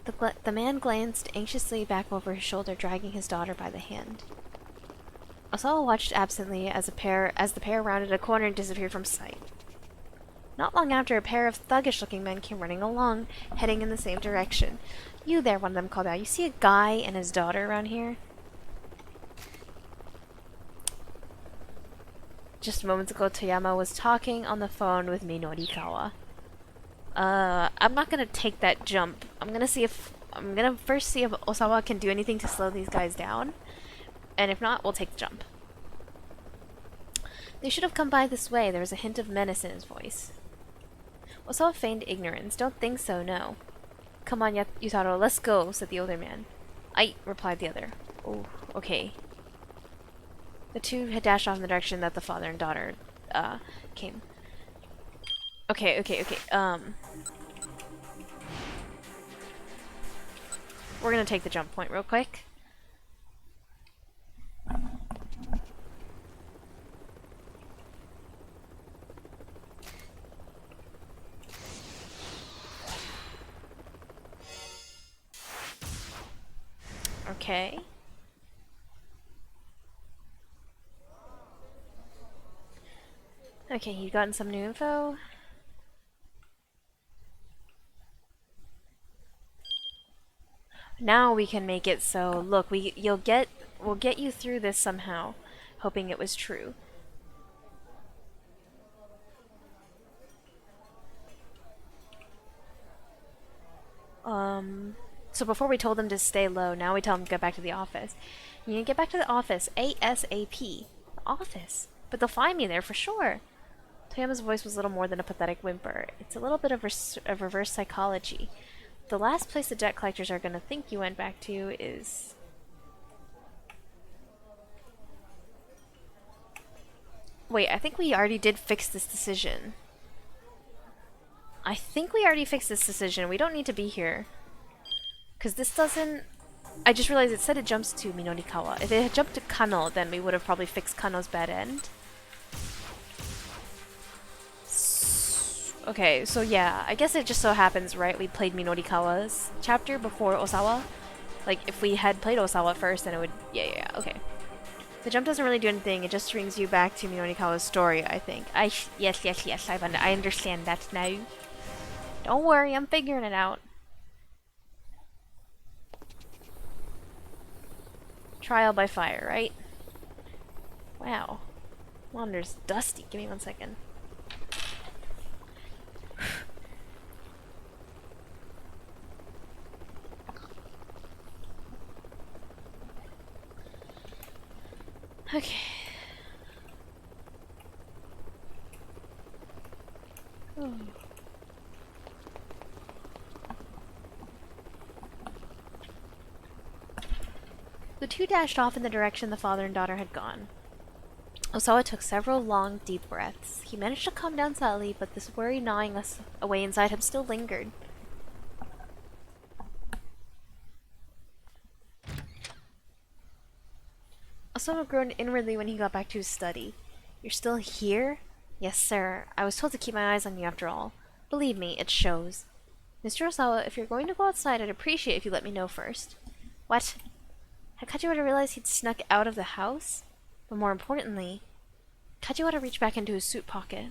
The man glanced anxiously back over his shoulder, dragging his daughter by the hand. Osawa watched absently as the pair rounded a corner and disappeared from sight. Not long after, a pair of thuggish-looking men came running along, heading in the same direction. You there, one of them called out. You see a guy and his daughter around here? Just moments ago, Toyama was talking on the phone with Minorikawa. I'm not gonna take that jump. I'm gonna first see if Osawa can do anything to slow these guys down. And if not, we'll take the jump. They should have come by this way. There was a hint of menace in his voice. Osawa feigned ignorance. Don't think so, no. Come on, Yutaro, let's go, said the older man. Aye, replied the other. Oh, okay. The two had dashed off in the direction that the father and daughter, came. Okay. We're gonna take the jump point real quick. Okay. Okay, you've gotten some new info. Now we can make it so, look, we'll get you through this somehow, hoping it was true. So before we told them to stay low, now we tell them to get back to the office. You need to get back to the office ASAP. The office? But they'll find me there for sure. Toyama's voice was little more than a pathetic whimper. It's a little bit of reverse psychology. The last place the debt collectors are going to think you went back to is... Wait, I think we already did fix this decision. I think we already fixed this decision. We don't need to be here. Because this doesn't... I just realized it said it jumps to Minonikawa. If it had jumped to Kano, then we would have probably fixed Kano's bad end. Okay, so yeah, I guess it just so happens, right, we played Minorikawa's chapter before Osawa. Like, if we had played Osawa first, then it would... Yeah, okay. The jump doesn't really do anything, it just brings you back to Minorikawa's story, I think. Yes, I understand that now. Don't worry, I'm figuring it out. Trial by fire, right? Wow. Wander's dusty. Give me 1 second. Okay. Oh. The two dashed off in the direction the father and daughter had gone. Osawa took several long, deep breaths. He managed to calm down slightly, but this worry gnawing us away inside him still lingered. Osawa groaned inwardly when he got back to his study. You're still here? Yes, sir. I was told to keep my eyes on you after all. Believe me, it shows. Mr. Osawa, if you're going to go outside, I'd appreciate if you let me know first. What? Had Kajiwara realized he'd snuck out of the house? But more importantly, Kajiwara reached back into his suit pocket.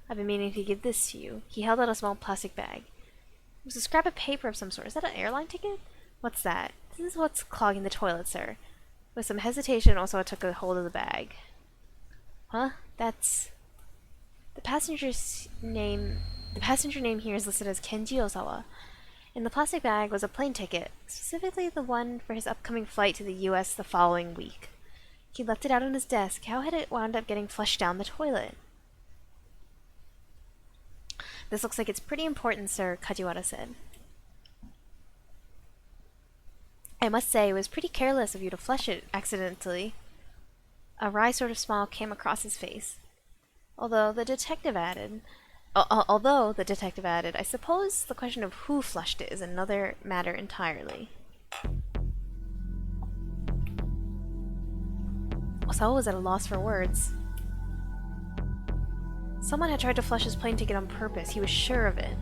I've been meaning to give this to you. He held out a small plastic bag. It was a scrap of paper of some sort. Is that an airline ticket? What's that? This is what's clogging the toilet, sir. With some hesitation, Osawa took a hold of the bag. Huh? That's... The passenger name here is listed as Kenji Osawa. In the plastic bag was a plane ticket, specifically the one for his upcoming flight to the US the following week. He left it out on his desk. How had it wound up getting flushed down the toilet? This looks like it's pretty important, sir, Kajiwara said. I must say, it was pretty careless of you to flush it accidentally. A wry sort of smile came across his face. Although the detective added, I suppose the question of who flushed it is another matter entirely. Osawa was at a loss for words. Someone had tried to flush his plane ticket on purpose. He was sure of it.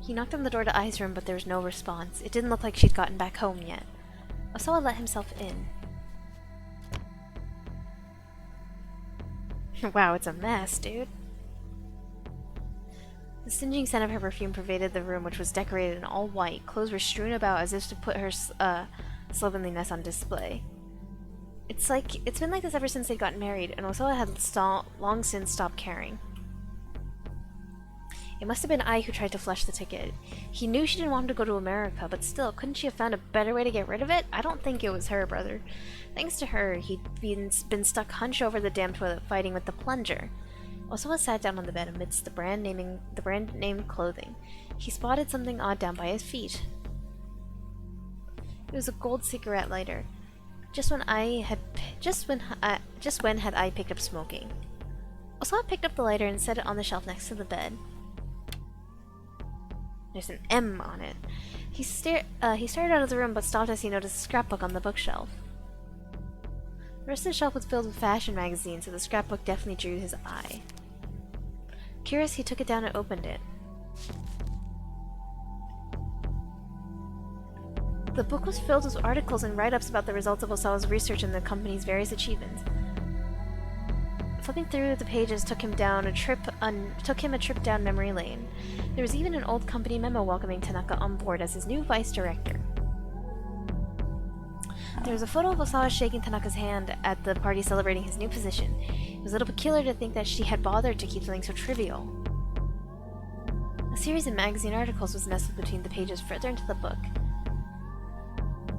He knocked on the door to Ai's room, but there was no response. It didn't look like she'd gotten back home yet. Osawa let himself in. Wow, it's a mess, dude. The singeing scent of her perfume pervaded the room, which was decorated in all white. Clothes were strewn about as if to put her slovenliness on display. It's been like this ever since they'd gotten married, and Osawa had long since stopped caring. It must have been I who tried to flush the ticket. He knew she didn't want him to go to America, but still, couldn't she have found a better way to get rid of it? I don't think it was her, brother. Thanks to her, he'd been stuck hunched over the damn toilet fighting with the plunger. Osawa sat down on the bed amidst the brand-name clothing. He spotted something odd down by his feet. It was a gold cigarette lighter. Just when had I picked up smoking. Osawa picked up the lighter and set it on the shelf next to the bed. There's an M on it. He started out of the room, but stopped as he noticed a scrapbook on the bookshelf. The rest of the shelf was filled with fashion magazines, so the scrapbook definitely drew his eye. Curious, he took it down and opened it. The book was filled with articles and write-ups about the results of Osawa's research and the company's various achievements. Flipping through the pages took him a trip down memory lane. There was even an old company memo welcoming Tanaka on board as his new vice director. There was a photo of Osawa shaking Tanaka's hand at the party celebrating his new position. It was a little peculiar to think that she had bothered to keep something so trivial. A series of magazine articles was nestled between the pages further into the book.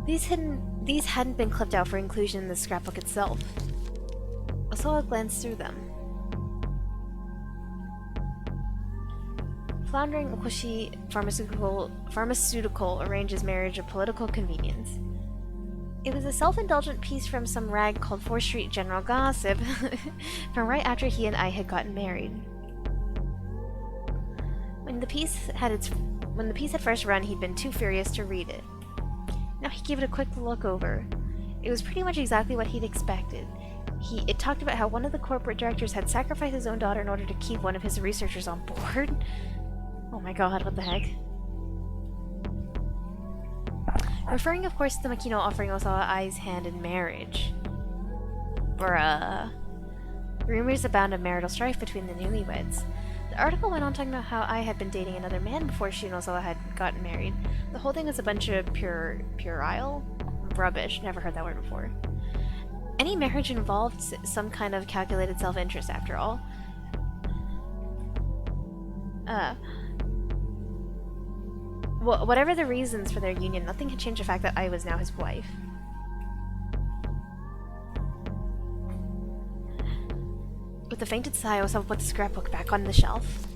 These hadn't been clipped out for inclusion in the scrapbook itself. Osawa glanced through them. Floundering Okoshi Pharmaceutical arranges marriage of political convenience. It was a self-indulgent piece from some rag called 4th Street General Gossip from right after he and I had gotten married. When the piece had first run, he'd been too furious to read it. Now he gave it a quick look over. It was pretty much exactly what he'd expected. It talked about how one of the corporate directors had sacrificed his own daughter in order to keep one of his researchers on board. Oh my god, what the heck. Referring, of course, to Makino offering Osawa Ai's hand in marriage. Bruh. Rumors abound of marital strife between the newlyweds. The article went on talking about how Ai had been dating another man before she and Osawa had gotten married. The whole thing was a bunch of puerile rubbish. Never heard that word before. Any marriage involved some kind of calculated self-interest, after all. Well, whatever the reasons for their union, nothing had changed the fact that I was now his wife. With a fainted sigh, Osawa put the scrapbook back on the shelf.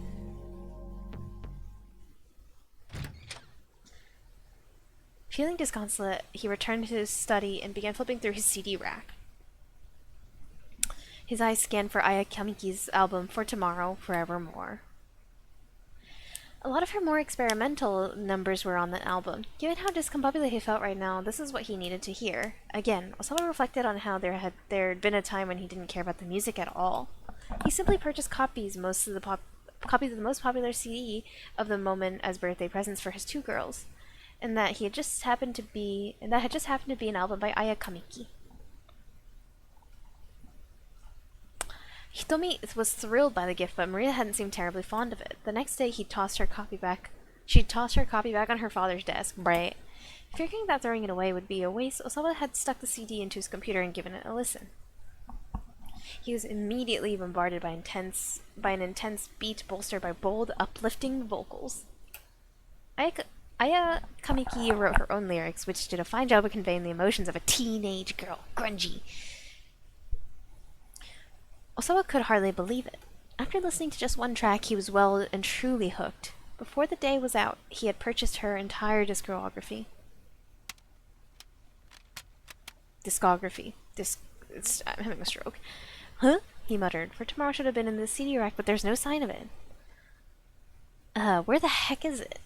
Feeling disconsolate, he returned to his study and began flipping through his CD rack. His eyes scanned for Aya Kamiki's album For Tomorrow, Forevermore. A lot of her more experimental numbers were on the album. Given how discombobulated he felt right now, this is what he needed to hear. Again, Osawa reflected on how there had been a time when he didn't care about the music at all. He simply purchased copies of the most popular CD of the moment as birthday presents for his two girls, and that had just happened to be an album by Aya Kamiki. Hitomi was thrilled by the gift, but Maria hadn't seemed terribly fond of it. The next day, she'd tossed her copy back on her father's desk. Right. Figuring that throwing it away would be a waste, Osawa had stuck the CD into his computer and given it a listen. He was immediately bombarded by an intense beat bolstered by bold, uplifting vocals. Aya Kamiki wrote her own lyrics, which did a fine job of conveying the emotions of a teenage girl. Grungy. Osawa could hardly believe it. After listening to just one track, he was well and truly hooked. Before the day was out, he had purchased her entire discography. I'm having a stroke. Huh? He muttered. For Tomorrow should have been in the CD rack, but there's no sign of it. Where the heck is it?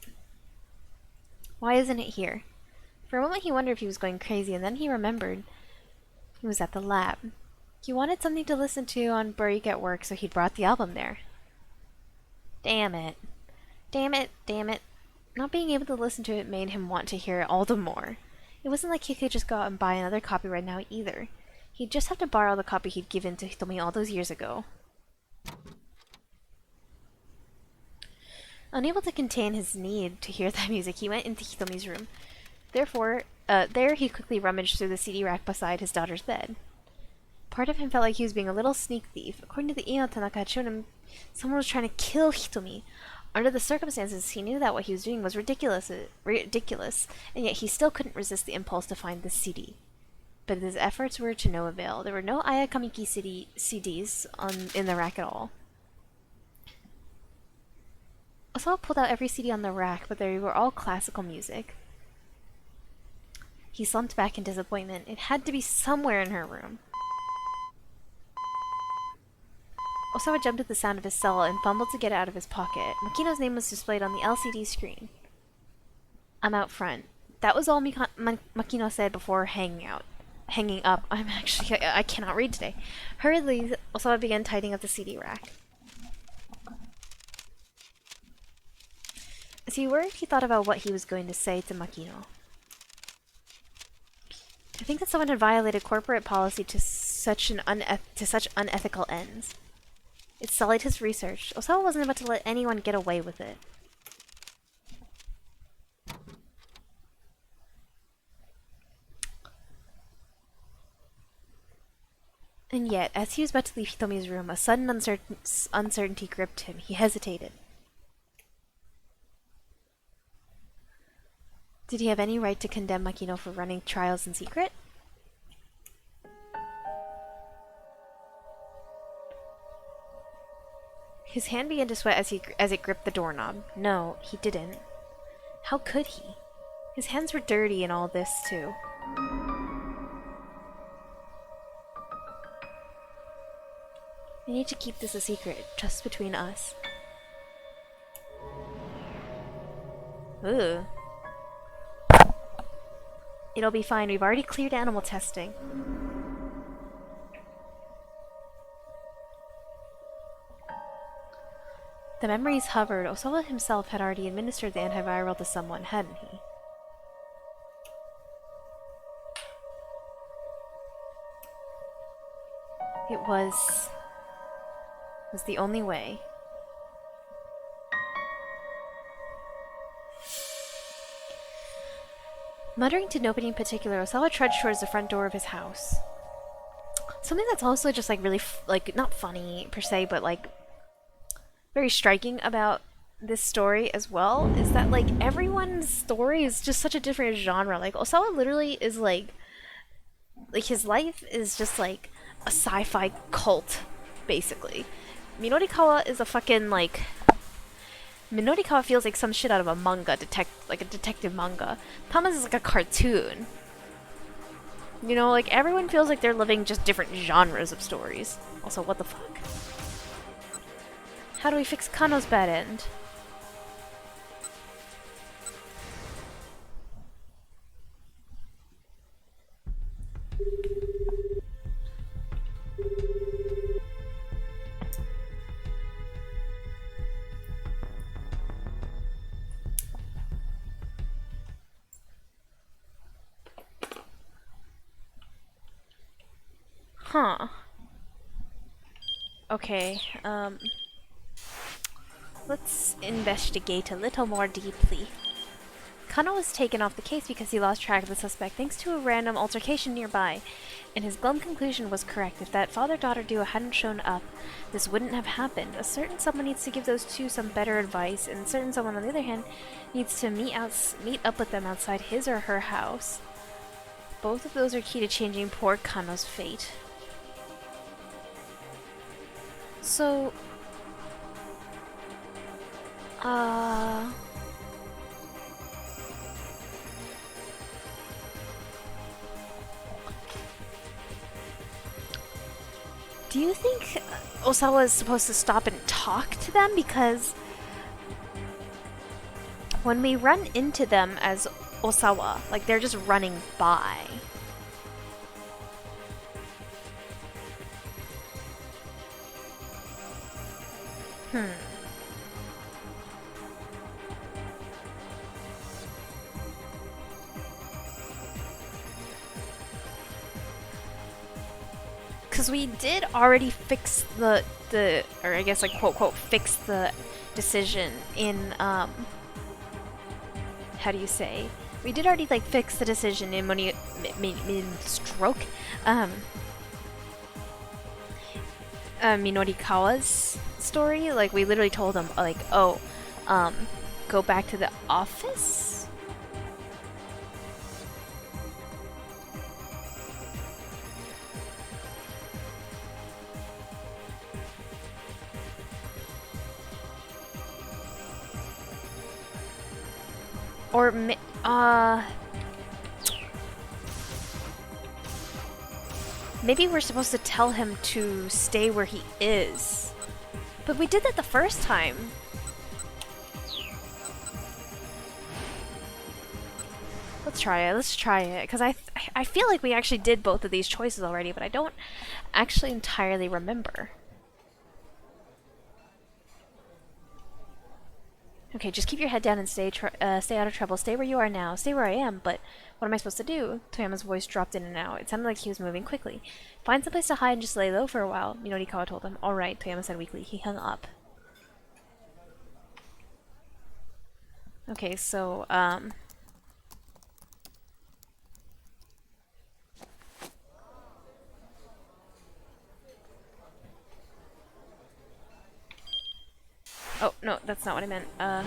Why isn't it here? For a moment he wondered if he was going crazy, and then he remembered. He was at the lab. He wanted something to listen to on break at work, so he'd brought the album there. Damn it. Damn it, damn it. Not being able to listen to it made him want to hear it all the more. It wasn't like he could just go out and buy another copy right now either. He'd just have to borrow the copy he'd given to Hitomi all those years ago. Unable to contain his need to hear that music, he went into Hitomi's room. There he quickly rummaged through the CD rack beside his daughter's bed. Part of him felt like he was being a little sneak thief. According to the email Tanaka had shown him, someone was trying to kill Hitomi. Under the circumstances, he knew that what he was doing was ridiculous, and yet he still couldn't resist the impulse to find the CD. But his efforts were to no avail. There were no Aya Kamiki CDs in the rack at all. Osawa pulled out every CD on the rack, but they were all classical music. He slumped back in disappointment. It had to be somewhere in her room. Osawa jumped at the sound of his cell and fumbled to get it out of his pocket. Makino's name was displayed on the LCD screen. I'm out front. That was all Makino said before hanging up. I cannot read today. Hurriedly, Osawa began tidying up the CD rack. Is he worried he thought about what he was going to say to Makino? I think that someone had violated corporate policy to such unethical ends. It sullied his research. Osawa wasn't about to let anyone get away with it. And yet, as he was about to leave Hitomi's room, a sudden uncertainty gripped him. He hesitated. Did he have any right to condemn Makino for running trials in secret? His hand began to sweat as it gripped the doorknob. No, he didn't. How could he? His hands were dirty in all this, too. We need to keep this a secret, just between us. Ooh. It'll be fine, we've already cleared animal testing. The memories hovered. Osawa himself had already administered the antiviral to someone, hadn't he? It was the only way. Muttering to nobody in particular, Osawa trudged towards the front door of his house. Something that's also just like really, not funny per se, but like very striking about this story as well is that like everyone's story is just such a different genre. Like Osawa literally is like his life is just like a sci-fi cult, basically. Minorikawa is a fucking like Minorikawa feels like some shit out of a manga, like a detective manga. Tama's is like a cartoon. You know, like everyone feels like they're living just different genres of stories. Also, what the fuck? How do we fix Kano's bad end? Huh. Okay, let's investigate a little more deeply. Kano was taken off the case because he lost track of the suspect thanks to a random altercation nearby, and his glum conclusion was correct. If that father-daughter duo hadn't shown up, this wouldn't have happened. A certain someone needs to give those two some better advice, and a certain someone, on the other hand, needs to meet up with them outside his or her house. Both of those are key to changing poor Kano's fate. So, do you think Osawa is supposed to stop and talk to them? Because when we run into them as Osawa, like they're just running by. Because we did already fix or I guess like quote quote fix the decision in how do you say? We did already like fix the decision in Minorikawa's story. Like we literally told him like, oh, go back to the office. Or maybe we're supposed to tell him to stay where he is. But we did that the first time. Let's try it, because I feel like we actually did both of these choices already, but I don't actually entirely remember. Okay, just keep your head down and stay out of trouble. Stay where you are now. Stay where I am, but what am I supposed to do? Toyama's voice dropped in and out. It sounded like he was moving quickly. Find someplace to hide and just lay low for a while, Minonikawa told him. Alright, Toyama said weakly. He hung up. Okay, so, oh, no, that's not what I meant. I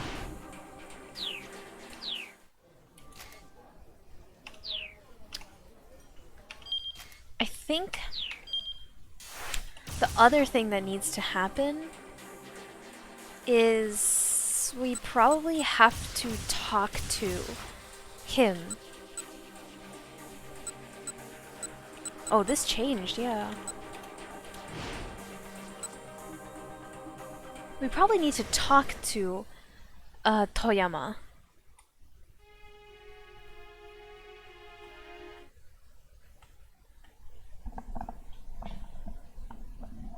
think the other thing that needs to happen is we probably have to talk to him. Oh, this changed, yeah. We probably need to talk to Toyama.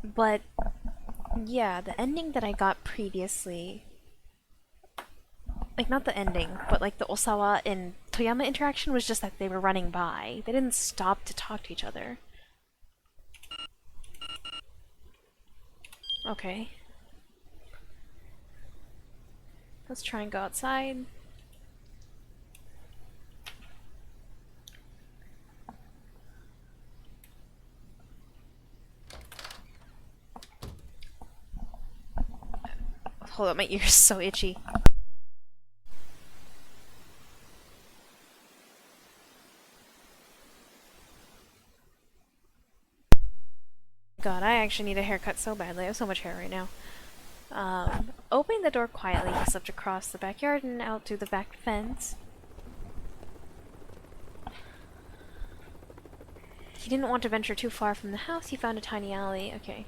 But yeah, the ending that I got previously, like not the ending, but like the Osawa and Toyama interaction was just that they were running by. They didn't stop to talk to each other. Okay. Let's try and go outside. Hold up, my ear's so itchy. God, I actually need a haircut so badly. I have so much hair right now. Opening the door quietly, he slipped across the backyard and out through the back fence. He didn't want to venture too far from the house. He found a tiny alley. Okay.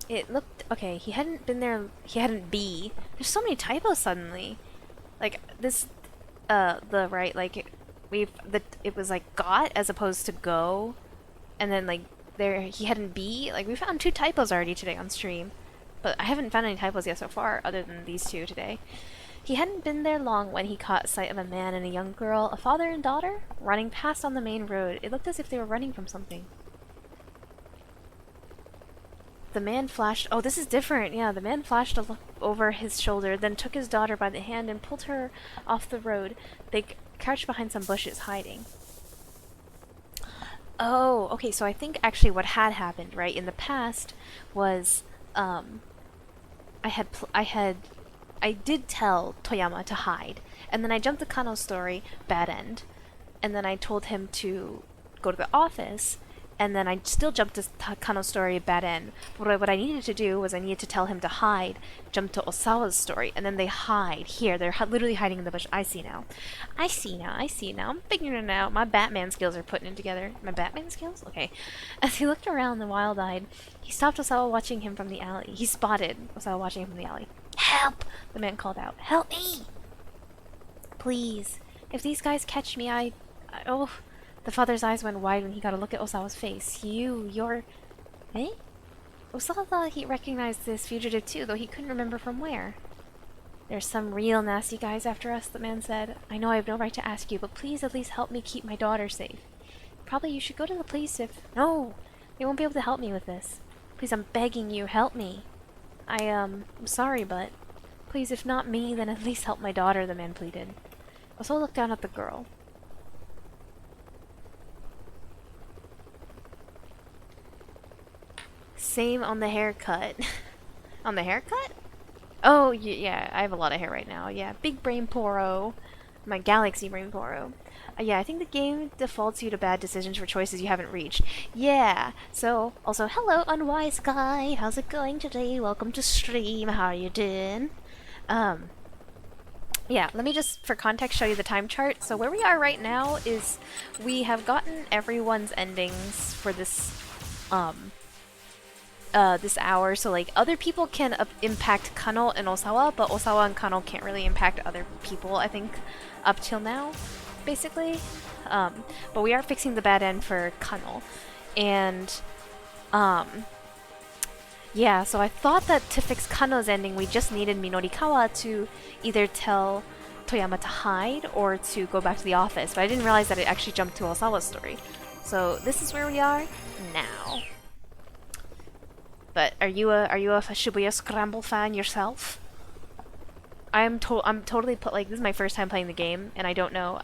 It looked... Okay, he hadn't been there... He hadn't be. There's so many typos suddenly. Like, this... the right, like... It was like got as opposed to go. And then, like, there... He hadn't be. Like, we found 2 typos already today on stream. But I haven't found any typos yet so far, other than these 2 today. He hadn't been there long when he caught sight of a man and a young girl, a father and daughter, running past on the main road. It looked as if they were running from something. The man flashed... Oh, this is different. Yeah, the man flashed a look over his shoulder, then took his daughter by the hand and pulled her off the road. They crouched behind some bushes, hiding. Oh, okay, so I think actually what had happened, right, in the past was, I did tell Toyama to hide, and then I jumped to Kano's story, bad end, and then I told him to go to the office, and then I still jumped to Kano's story, bad end. But what I needed to do was I needed to tell him to hide, jump to Osawa's story, and then they hide here. They're literally hiding in the bush. I see now. I see now. I see now. I'm figuring it out. My Batman skills are putting it together. My Batman skills? Okay. As he looked around the wild-eyed, he stopped Osawa watching him from the alley. He spotted Osawa watching him from the alley. Help! The man called out. Help me! Please. If these guys catch me, oh... The father's eyes went wide when he got a look at Osawa's face. You're... Eh? Osawa thought he recognized this fugitive too, though he couldn't remember from where. There's some real nasty guys after us, the man said. I know I have no right to ask you, but please at least help me keep my daughter safe. Probably you should go to the police if... No! They won't be able to help me with this. Please, I'm begging you, help me. I'm sorry, but... Please, if not me, then at least help my daughter, the man pleaded. Osawa looked down at the girl. Same on the haircut. On the haircut? Oh, yeah, I have a lot of hair right now. Yeah, big brain poro. My galaxy brain poro. Yeah, I think the game defaults you to bad decisions for choices you haven't reached. Yeah, so, also, hello, unwise guy. How's it going today? Welcome to stream. How are you doing? Yeah, let me just, for context, show you the time chart. So where we are right now is we have gotten everyone's endings for this, this hour, so like other people can impact Kano and Osawa, but Osawa and Kano can't really impact other people, I think, up till now, basically. But we are fixing the bad end for Kano, and Yeah, so I thought that to fix Kano's ending, we just needed Minorikawa to either tell Toyama to hide or to go back to the office, but I didn't realize that it actually jumped to Osawa's story. So this is where we are now. But are you a Shibuya Scramble fan yourself? I'm totally like this is my first time playing the game, and I don't know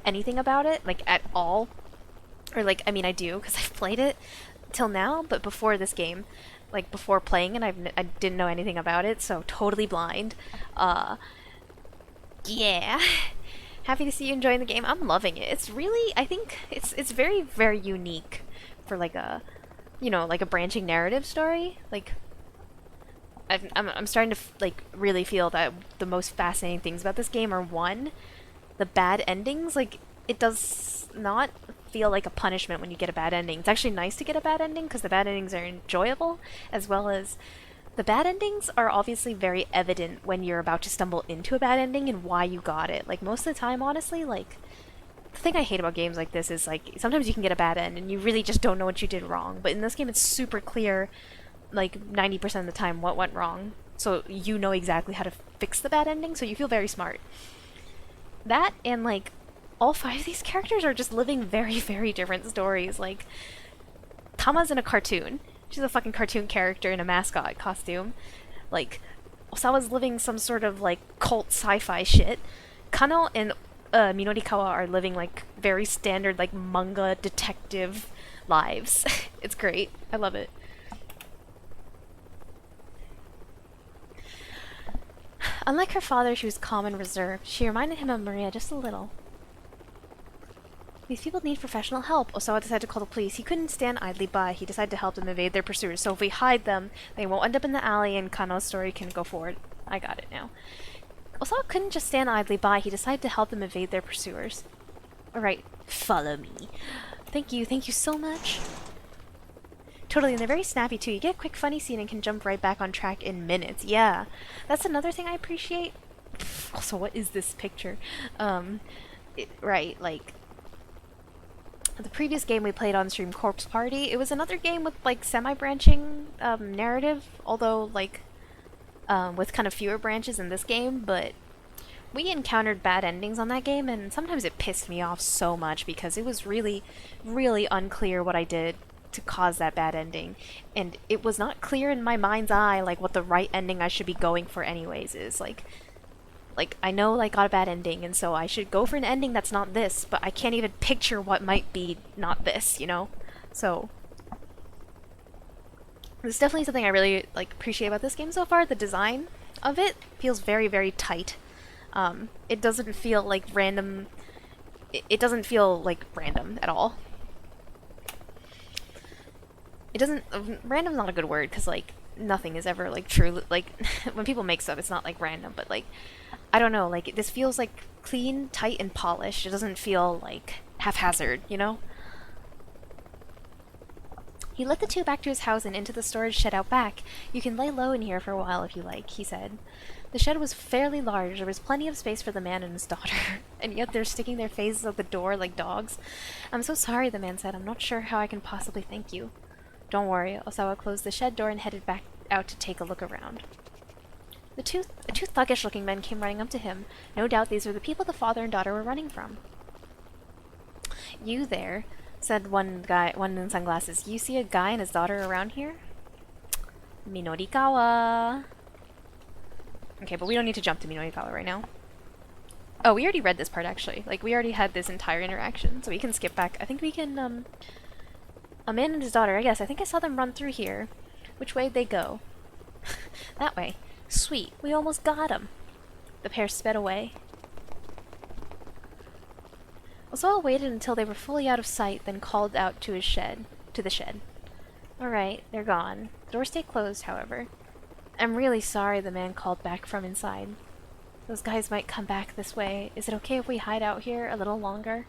anything about it like at all, or like I mean I do because I've played it till now, but before this game, like before playing it, I didn't know anything about it, so totally blind. Yeah. Happy to see you enjoying the game. I'm loving it. It's really, I think it's very very unique for like a, you know, like a branching narrative story. Like I'm starting to like really feel that the most fascinating things about this game are one, the bad endings. Like it does not feel like a punishment when you get a bad ending. It's actually nice to get a bad ending because the bad endings are enjoyable, as well as the bad endings are obviously very evident when you're about to stumble into a bad ending and why you got it. Like most of the time, honestly, like the thing I hate about games like this is like sometimes you can get a bad end and you really just don't know what you did wrong. But in this game, it's super clear, like 90% of the time, what went wrong. So you know exactly how to fix the bad ending, so you feel very smart. That and like all five of these characters are just living very, very different stories. Like Tama's in a cartoon. She's a fucking cartoon character in a mascot costume. Like Osawa's living some sort of like cult sci-fi shit. Kano and Minorikawa are living like very standard like manga detective lives. It's great. I love it. Unlike her father, she was calm and reserved. She reminded him of Maria just a little. These people need professional help. Osawa decided to call the police. He couldn't stand idly by. He decided to help them evade their pursuers. So if we hide them, they won't end up in the alley and Kano's story can go forward. I got it now. Osawa couldn't just stand idly by. He decided to help them evade their pursuers. Alright, follow me. Thank you so much. Totally, and they're very snappy too. You get a quick funny scene and can jump right back on track in minutes. Yeah, that's another thing I appreciate. Also, what is this picture? Right, like the previous game we played on stream, Corpse Party, it was another game with like semi-branching narrative, although like with kind of fewer branches in this game, but we encountered bad endings on that game, and sometimes it pissed me off so much because it was really, really unclear what I did to cause that bad ending, and it was not clear in my mind's eye like what the right ending I should be going for anyways is. Like I know I got a bad ending and so I should go for an ending that's not this, but I can't even picture what might be not this, you know? So it's definitely something I really like appreciate about this game so far. The design of it feels very, very tight. It doesn't feel like random. It doesn't feel like random at all. It doesn't. Random's not a good word because like nothing is ever like true. Like when people make stuff, it's not like random, but like I don't know. Like this feels like clean, tight, and polished. It doesn't feel like haphazard, you know. He led the two back to his house and into the storage shed out back. You can lay low in here for a while if you like, he said. The shed was fairly large. There was plenty of space for the man and his daughter, and yet they're sticking their faces out the door like dogs. I'm so sorry, the man said. I'm not sure how I can possibly thank you. Don't worry. Osawa closed the shed door and headed back out to take a look around. The two thuggish-looking men came running up to him. No doubt these were the people the father and daughter were running from. You there, said one in sunglasses. You see a guy and his daughter around here? Minorikawa. Okay, but we don't need to jump to Minorikawa right now. Oh, we already read this part, actually. Like, we already had this entire interaction, so we can skip back. I think we can, a man and his daughter, I guess. I think I saw them run through here. Which way'd they go? That way. Sweet, we almost got him. The pair sped away. Osawa waited until they were fully out of sight, then called out to the shed. Alright, they're gone. The door stayed closed, however. I'm really sorry, the man called back from inside. Those guys might come back this way. Is it okay if we hide out here a little longer?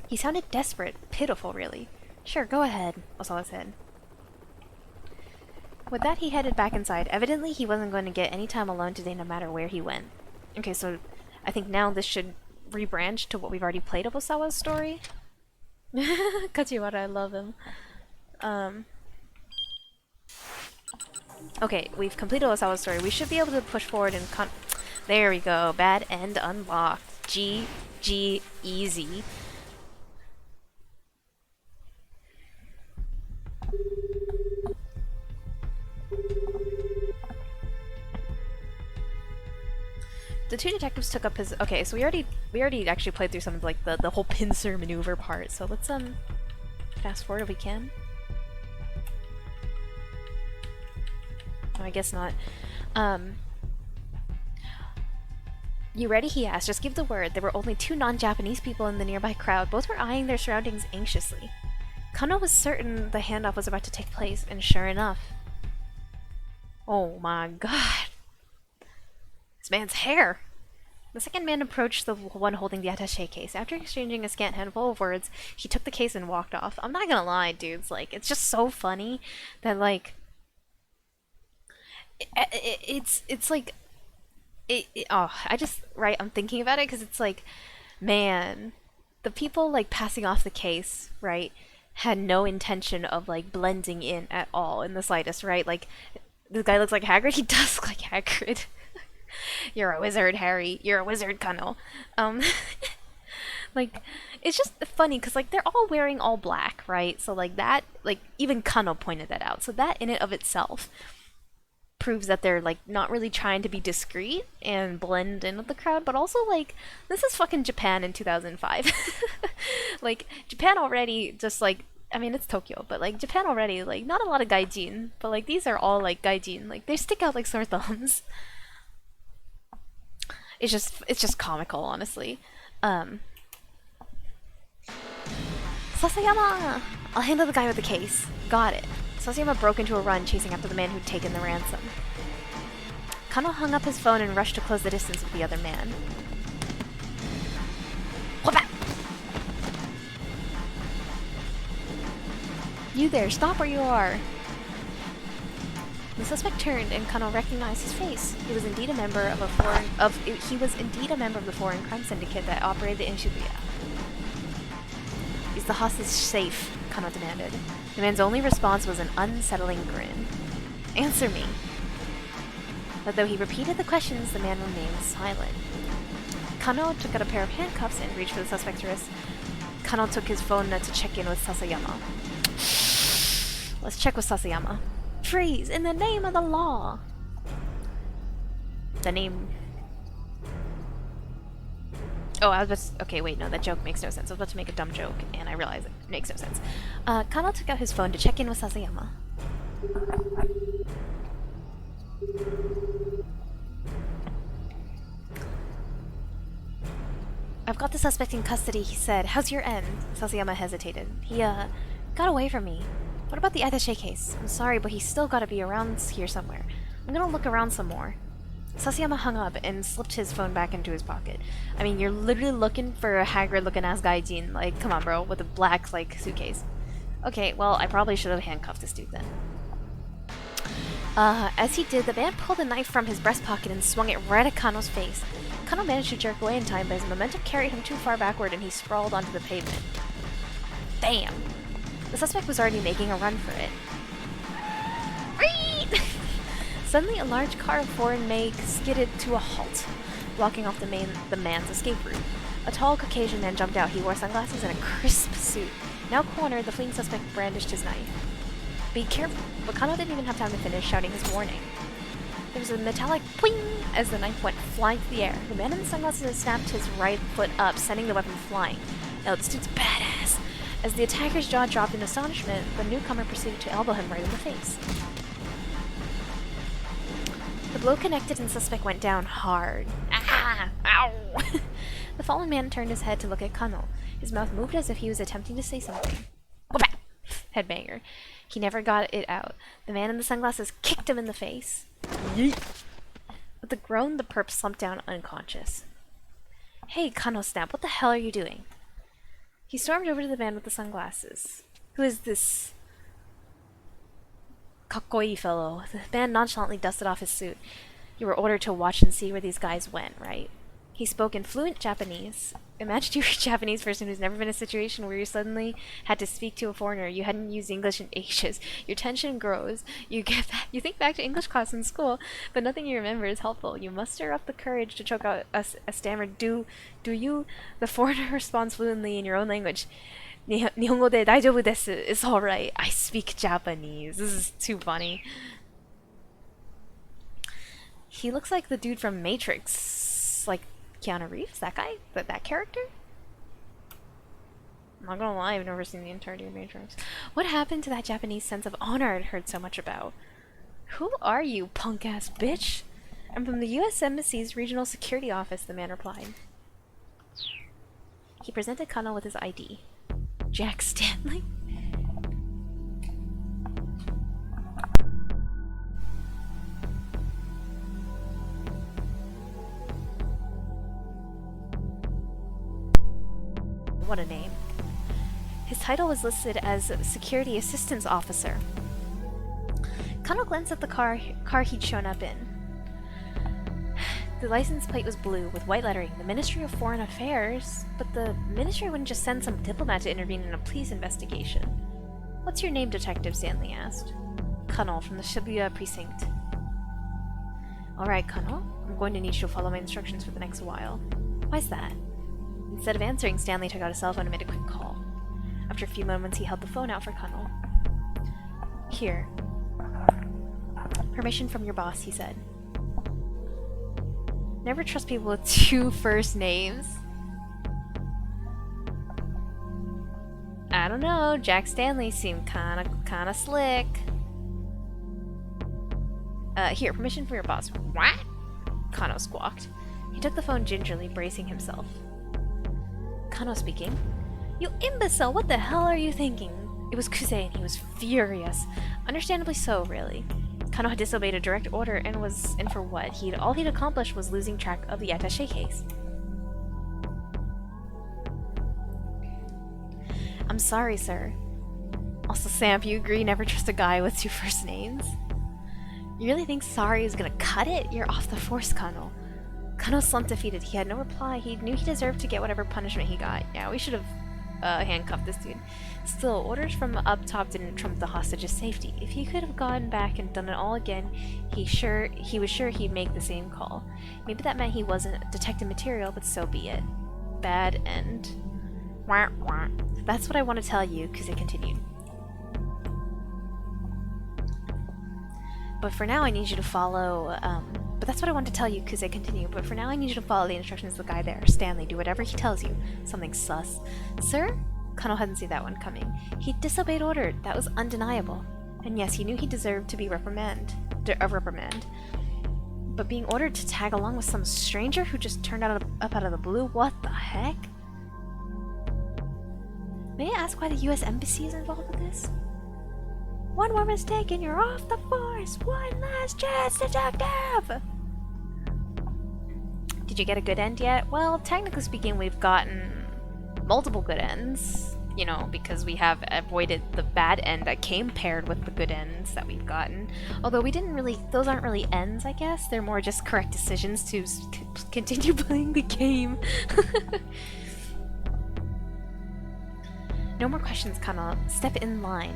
He sounded desperate, pitiful, really. Sure, go ahead, Osawa said. With that, he headed back inside. Evidently, he wasn't going to get any time alone today, no matter where he went. Okay, so I think now this should rebranch to what we've already played of Osawa's story. Kachiwara, I love him. Okay, we've completed Osawa's story. We should be able to push forward and there we go. Bad end unlocked. G easy. The two detectives took up his. Okay, so we already actually played through some of like the whole pincer maneuver part. So let's fast forward if we can. Oh, I guess not. You ready? He asked. Just give the word. There were only two non-Japanese people in the nearby crowd. Both were eyeing their surroundings anxiously. Kano was certain the handoff was about to take place, and sure enough. Oh my god. This man's hair! The second man approached the one holding the attaché case. After exchanging a scant handful of words, he took the case and walked off. I'm not gonna lie, dudes. Like, it's just so funny that, like... It's like... I'm thinking about it because it's like, man, the people like passing off the case, right, had no intention of like blending in at all in the slightest, right? Like, this guy looks like Hagrid. He does look like Hagrid. You're a wizard, Harry. You're a wizard, Kano. Like, it's just funny because like they're all wearing all black, right? So like that, like even Kano pointed that out. So that in and of itself proves that they're like not really trying to be discreet and blend in with the crowd, but also like this is fucking Japan in 2005. Like Japan already just like, I mean it's Tokyo, but like Japan already like not a lot of gaijin, but like these are all like gaijin, like they stick out like sore thumbs. It's just comical, honestly. Sasayama! I'll handle the guy with the case. Got it. Sasayama broke into a run, chasing after the man who'd taken the ransom. Kano hung up his phone and rushed to close the distance with the other man. You there, stop where you are! The suspect turned, and Kano recognized his face. He was indeed a member of the foreign crime syndicate that operated in Shibuya. Is the hostage safe? Kano demanded. The man's only response was an unsettling grin. Answer me. But though he repeated the questions, the man remained silent. Kano took out a pair of handcuffs and reached for the suspect's wrist. Kano took his phone to check in with Sasayama. Let's check with Sasayama. Freeze! In the name of the law! The name... Oh, I was about to... Okay, wait, no, that joke makes no sense. I was about to make a dumb joke, and I realized it makes no sense. Kano took out his phone to check in with Sasayama. I've got the suspect in custody, he said. How's your end? Sasayama hesitated. He, got away from me. What about the attaché case? I'm sorry, but he's still gotta be around here somewhere. I'm gonna look around some more. Sasayama hung up and slipped his phone back into his pocket. I mean, you're literally looking for a Hagrid-looking-ass gaijin. Like, come on, bro, with a black, like, suitcase. Okay, well, I probably should have handcuffed this dude then. As he did, the man pulled a knife from his breast pocket and swung it right at Kano's face. Kano managed to jerk away in time, but his momentum carried him too far backward and he sprawled onto the pavement. Damn! The suspect was already making a run for it. Suddenly, a large car of foreign make skidded to a halt, blocking off the man's escape route. A tall Caucasian man jumped out. He wore sunglasses and a crisp suit. Now cornered, the fleeing suspect brandished his knife. Be careful! But Kano didn't even have time to finish shouting his warning. There was a metallic pwing as the knife went flying through the air. The man in the sunglasses snapped his right foot up, sending the weapon flying. Now this dude's badass! As the attacker's jaw dropped in astonishment, the newcomer proceeded to elbow him right in the face. The blow connected and the suspect went down hard. Ah! Ow! The fallen man turned his head to look at Kano. His mouth moved as if he was attempting to say something. Headbanger. He never got it out. The man in the sunglasses kicked him in the face. Yeet! With a groan, the perp slumped down unconscious. Hey, Kano snapped, what the hell are you doing? He stormed over to the man with the sunglasses. Who is this kakkoi fellow? The man nonchalantly dusted off his suit. You were ordered to watch and see where these guys went, right? He spoke in fluent Japanese. Imagine you were a Japanese person who's never been in a situation where you suddenly had to speak to a foreigner. You hadn't used English in ages. Your tension grows. You think back to English class in school, but nothing you remember is helpful. You muster up the courage to choke out a stammered do you? The foreigner responds fluently in your own language. "Nihongo de daijoubu desu. It's alright. I speak Japanese." This is too funny. He looks like the dude from Matrix. Like Keanu Reeves? That guy? That character? I'm not gonna lie, I've never seen the entirety of Matrix. What happened to that Japanese sense of honor I'd heard so much about? Who are you, punk-ass bitch? I'm from the U.S. Embassy's Regional Security Office, the man replied. He presented Kano with his ID. Jack Stanley? What a name. His title was listed as Security Assistance Officer. Kano glanced at the car he'd shown up in. The license plate was blue with white lettering, the Ministry of Foreign Affairs, but the ministry wouldn't just send some diplomat to intervene in a police investigation. What's your name, Detective? Stanley asked. Kano from the Shibuya precinct. Alright, Kano, I'm going to need you to follow my instructions for the next while. Why's that? Instead of answering, Stanley took out his cell phone and made a quick call. After a few moments, he held the phone out for Kano. Here. Permission from your boss, he said. Never trust people with 2 first names. I don't know, Jack Stanley seemed kinda slick. Here, permission from your boss. What? Kano squawked. He took the phone gingerly, bracing himself. Kano speaking. You imbecile, what the hell are you thinking? It was Kusei and he was furious. Understandably so, really. Kano had disobeyed a direct order and was in for what? All he'd accomplished was losing track of the attaché case. I'm sorry, sir. Also, Sam, you agree never trust a guy with 2 first names? You really think sorry is gonna cut it? You're off the force, Kano. Kano slumped defeated. He had no reply. He knew he deserved to get whatever punishment he got. Yeah, we should have handcuffed this dude. Still, orders from up top didn't trump the hostage's safety. If he could have gone back and done it all again, he was sure he'd make the same call. Maybe that meant he wasn't detective material, but so be it. Bad end. Wah, wah. That's what I want to tell you, Kusei continued. But for now, I need you to follow, But that's what I want to tell you, Kusei continued. But for now, I need you to follow the instructions of the guy there. Stanley, do whatever he tells you. Something sus. Sir? Kano hadn't seen that one coming. He disobeyed order. That was undeniable. And yes, he knew he deserved to be a reprimand. But being ordered to tag along with some stranger who just turned up out of the blue? What the heck? May I ask why the U.S. Embassy is involved with this? One more mistake and you're off the force! One last chance, detective! Did you get a good end yet? Well, technically speaking, we've gotten multiple good ends. You know, because we have avoided the bad end that came paired with the good ends that we've gotten. Although we didn't really... Those aren't really ends, I guess. They're more just correct decisions to continue playing the game. No more questions, Kano. Step in line.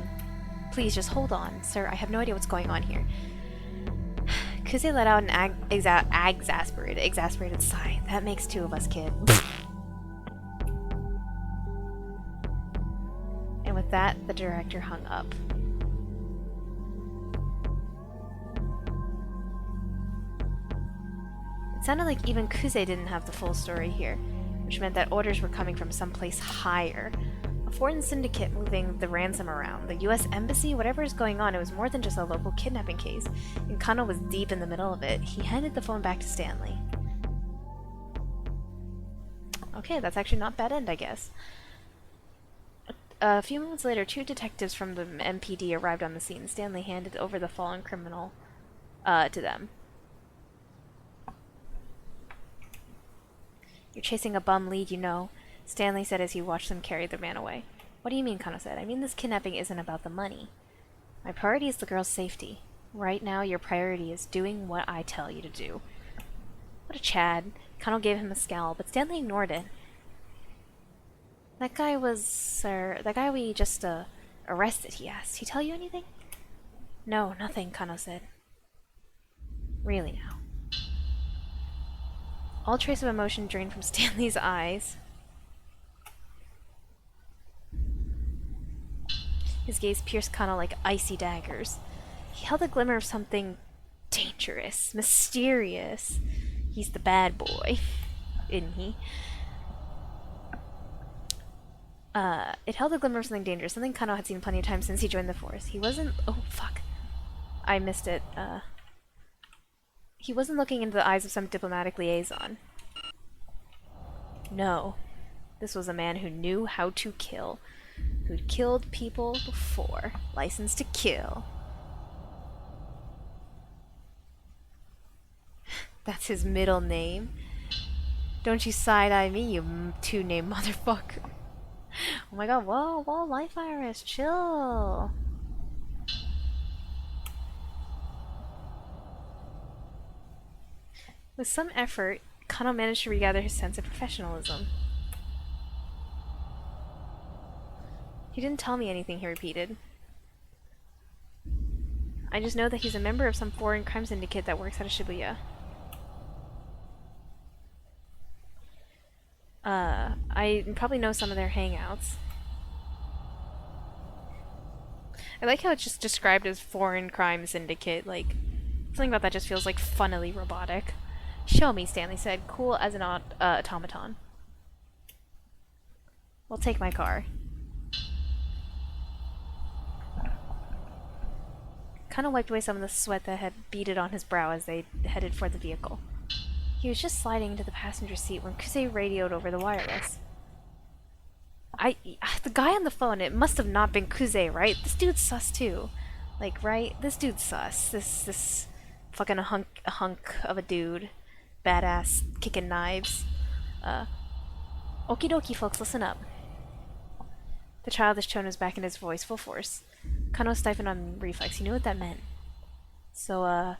Please, just hold on. Sir, I have no idea what's going on here. Kusei let out an exasperated sigh. That makes 2 of us, kid. And with that, the director hung up. It sounded like even Kusei didn't have the full story here, which meant that orders were coming from someplace higher. A foreign syndicate moving the ransom around. The U.S. Embassy, whatever is going on, it was more than just a local kidnapping case, and Kano was deep in the middle of it. He handed the phone back to Stanley. Okay, that's actually not bad end, I guess. A few moments later, 2 detectives from the MPD arrived on the scene. Stanley handed over the fallen criminal to them. You're chasing a bum lead, you know, Stanley said as he watched them carry the man away. What do you mean, Kano said. I mean, this kidnapping isn't about the money. My priority is the girl's safety. Right now, your priority is doing what I tell you to do. What a Chad. Kano gave him a scowl, but Stanley ignored it. That guy was, sir. That guy we just arrested. He asked. He tell you anything? No, nothing. Kano said. Really now. All trace of emotion drained from Stanley's eyes. His gaze pierced Kano like icy daggers. He held a glimmer of something dangerous, mysterious. He's the bad boy, isn't he? It held a glimmer of something dangerous, something Kano had seen plenty of times since he joined the force. He wasn't... Oh, fuck. I missed it. He wasn't looking into the eyes of some diplomatic liaison. No. This was a man who knew how to kill. Who'd killed people before. Licensed to kill. That's his middle name. Don't you side-eye me, you two-name motherfucker. Oh my god, whoa, whoa, Life Iris, chill. With some effort, Kano managed to regather his sense of professionalism. He didn't tell me anything, he repeated. I just know that he's a member of some foreign crime syndicate that works out of Shibuya. I probably know some of their hangouts. I like how it's just described as foreign crime syndicate, like, something about that just feels like funnily robotic. Show me, Stanley said, cool as an automaton. Well, take my car. Kind of wiped away some of the sweat that had beaded on his brow as they headed for the vehicle. He was just sliding into the passenger seat when Kusei radioed over the wireless. The guy on the phone, it must have not been Kusei, right? This dude's sus too. Like, right? This dude's sus. This fucking hunk of a dude. Badass, kicking knives. Okie dokie, folks, listen up. The childish tone was back in his voice, full force. Kano stiffened on reflex. He knew what that meant. So,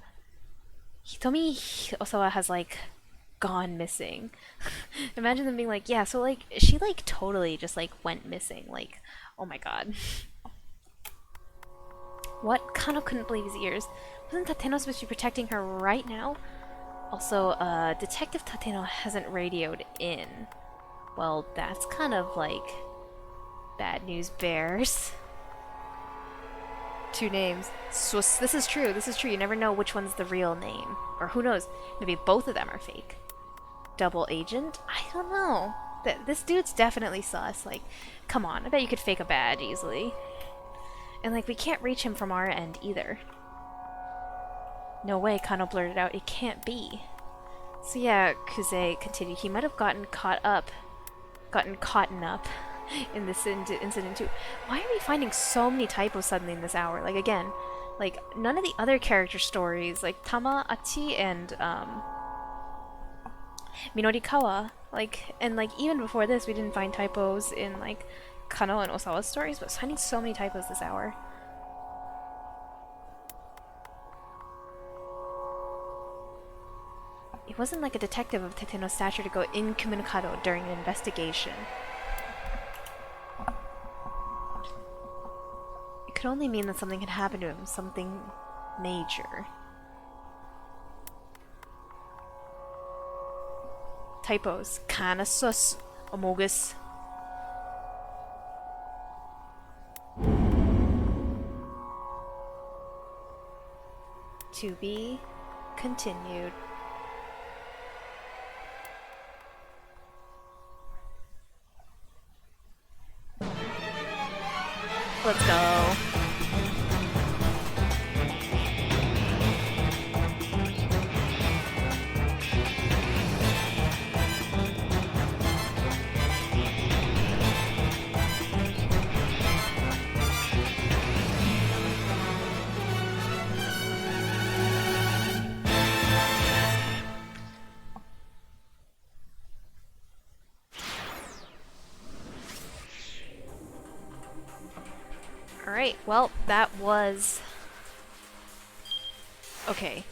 Hitomi Osawa has, like, gone missing. Imagine them being like, yeah, so, like, she, like, totally just, like, went missing. Like, oh my god. What? Kano couldn't believe his ears. Wasn't Tateno supposed to be protecting her right now? Also, Detective Tateno hasn't radioed in. Well, that's kind of, like, bad news bears. Two names. So this is true. This is true. You never know which one's the real name. Or who knows? Maybe both of them are fake. Double agent? I don't know. This dude's definitely sus. Like, come on. I bet you could fake a badge easily. And, like, we can't reach him from our end either. No way, Kano blurted out. It can't be. So yeah, Kusei continued. He might have gotten caught up in this incident too. Why are we finding so many typos suddenly in this hour? Like, again, like, none of the other character stories, like Tama, Achi, and Minorikawa, like, and like even before this we didn't find typos in like Kano and Osawa's stories, but finding so many typos this hour. It wasn't like a detective of Tateno's stature to go incommunicado during an investigation. It could only mean that something had happened to him, something major. Typos. Kinda sus. Amogus. To be continued. Let's go. Alright, well, that was... Okay.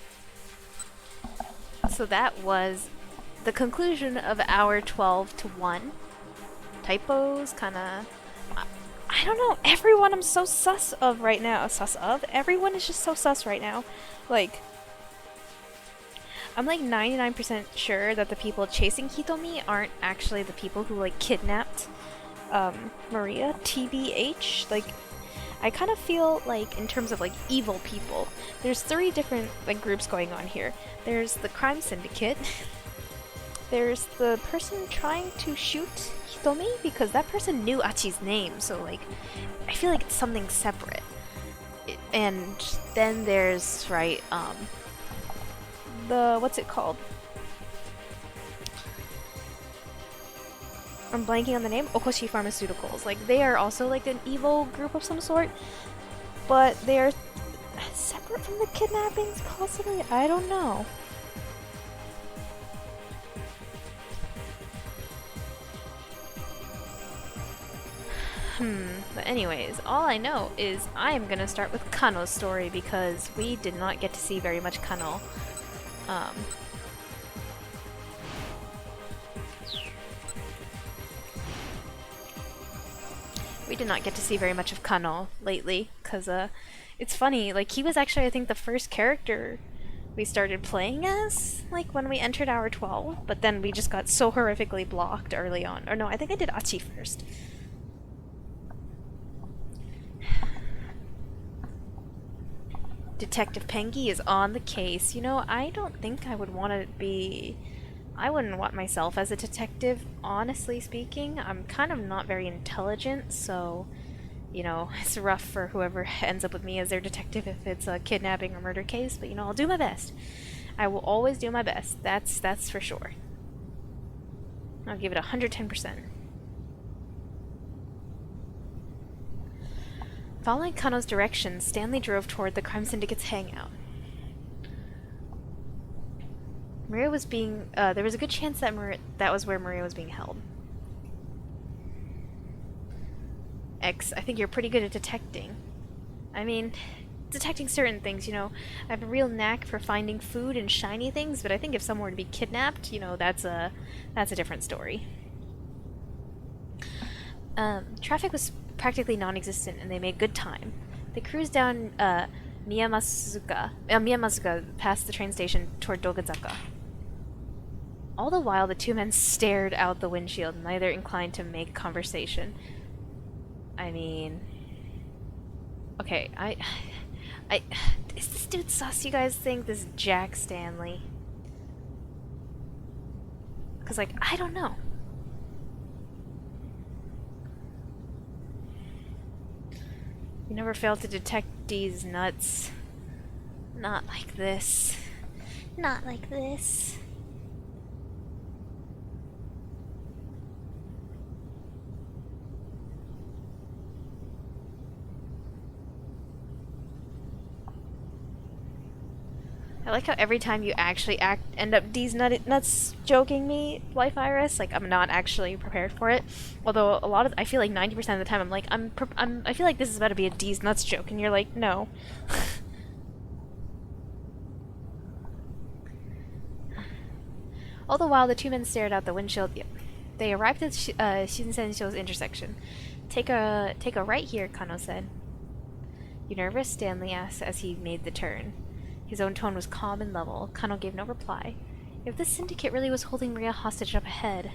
So that was the conclusion of hour 12 to 1. typos, kind of. I don't know. Everyone I'm so sus of right now. Sus of? Everyone is just so sus right now. Like, I'm like 99% sure that the people chasing Hitomi aren't actually the people who like kidnapped Maria. TBH. Like, I kind of feel like in terms of like evil people, there's 3 different like groups going on here. There's the crime syndicate. There's the person trying to shoot Hitomi because that person knew Achi's name, so like I feel like it's something separate. And then there's the what's it called? I'm blanking on the name. Okoshi Pharmaceuticals. Like they are also like an evil group of some sort, but they are separate from the kidnappings, possibly. I don't know. But anyways, all I know is I am gonna start with Kano's story because we did not get to see very much Kano. We did not get to see very much of Kano lately, because it's funny, like he was actually I think the first character we started playing as, like when we entered hour 12, but then we just got so horrifically blocked early on. Or no, I think I did Achi first. Detective Pengi is on the case. You know, I don't think I would want to be... I wouldn't want myself as a detective, honestly speaking. I'm kind of not very intelligent, so, you know, it's rough for whoever ends up with me as their detective if it's a kidnapping or murder case, but, you know, I'll do my best. I will always do my best. That's for sure. I'll give it 110%. Following Kano's directions, Stanley drove toward the Crime Syndicate's hangout. Maria was being... there was a good chance that that was where Maria was being held. X, I think you're pretty good at detecting. I mean, detecting certain things, you know. I have a real knack for finding food and shiny things, but I think if someone were to be kidnapped, you know, that's a different story. Traffic was practically non-existent, and they made good time. They cruised down Miyamazuka past the train station toward Dogazaka. All the while, the 2 men stared out the windshield, neither inclined to make conversation. I mean... Okay, is this dude sus, you guys think? This Jack Stanley? Because, like, I don't know. You never fail to detect these nuts. Not like this. Not like this. I like how every time you actually end up these nuts joking me, Life Iris, like I'm not actually prepared for it. Although I feel like 90% of the time I'm like I feel like this is about to be a D's nuts joke, and you're like, no. All the while, the 2 men stared out the windshield. Yep. They arrived at Shinsen-sho's intersection. Take a right here, Kano said. You nervous? Stanley asked as he made the turn. His own tone was calm and level. Kano gave no reply. If the syndicate really was holding Maria hostage up ahead,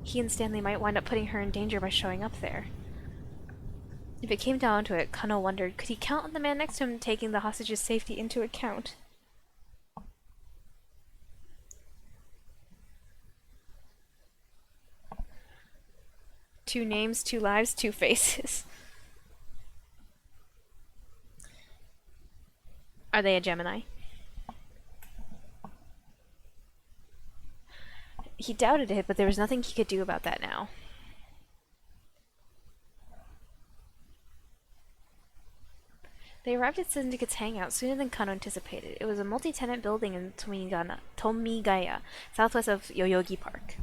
he and Stanley might wind up putting her in danger by showing up there. If it came down to it, Kano wondered, could he count on the man next to him taking the hostage's safety into account? Two names, 2 lives, 2 faces. Are they a Gemini? He doubted it, but there was nothing he could do about that now. They arrived at Syndicate's hangout sooner than Kano anticipated. It was a multi-tenant building in Tomigaya, southwest of Yoyogi Park.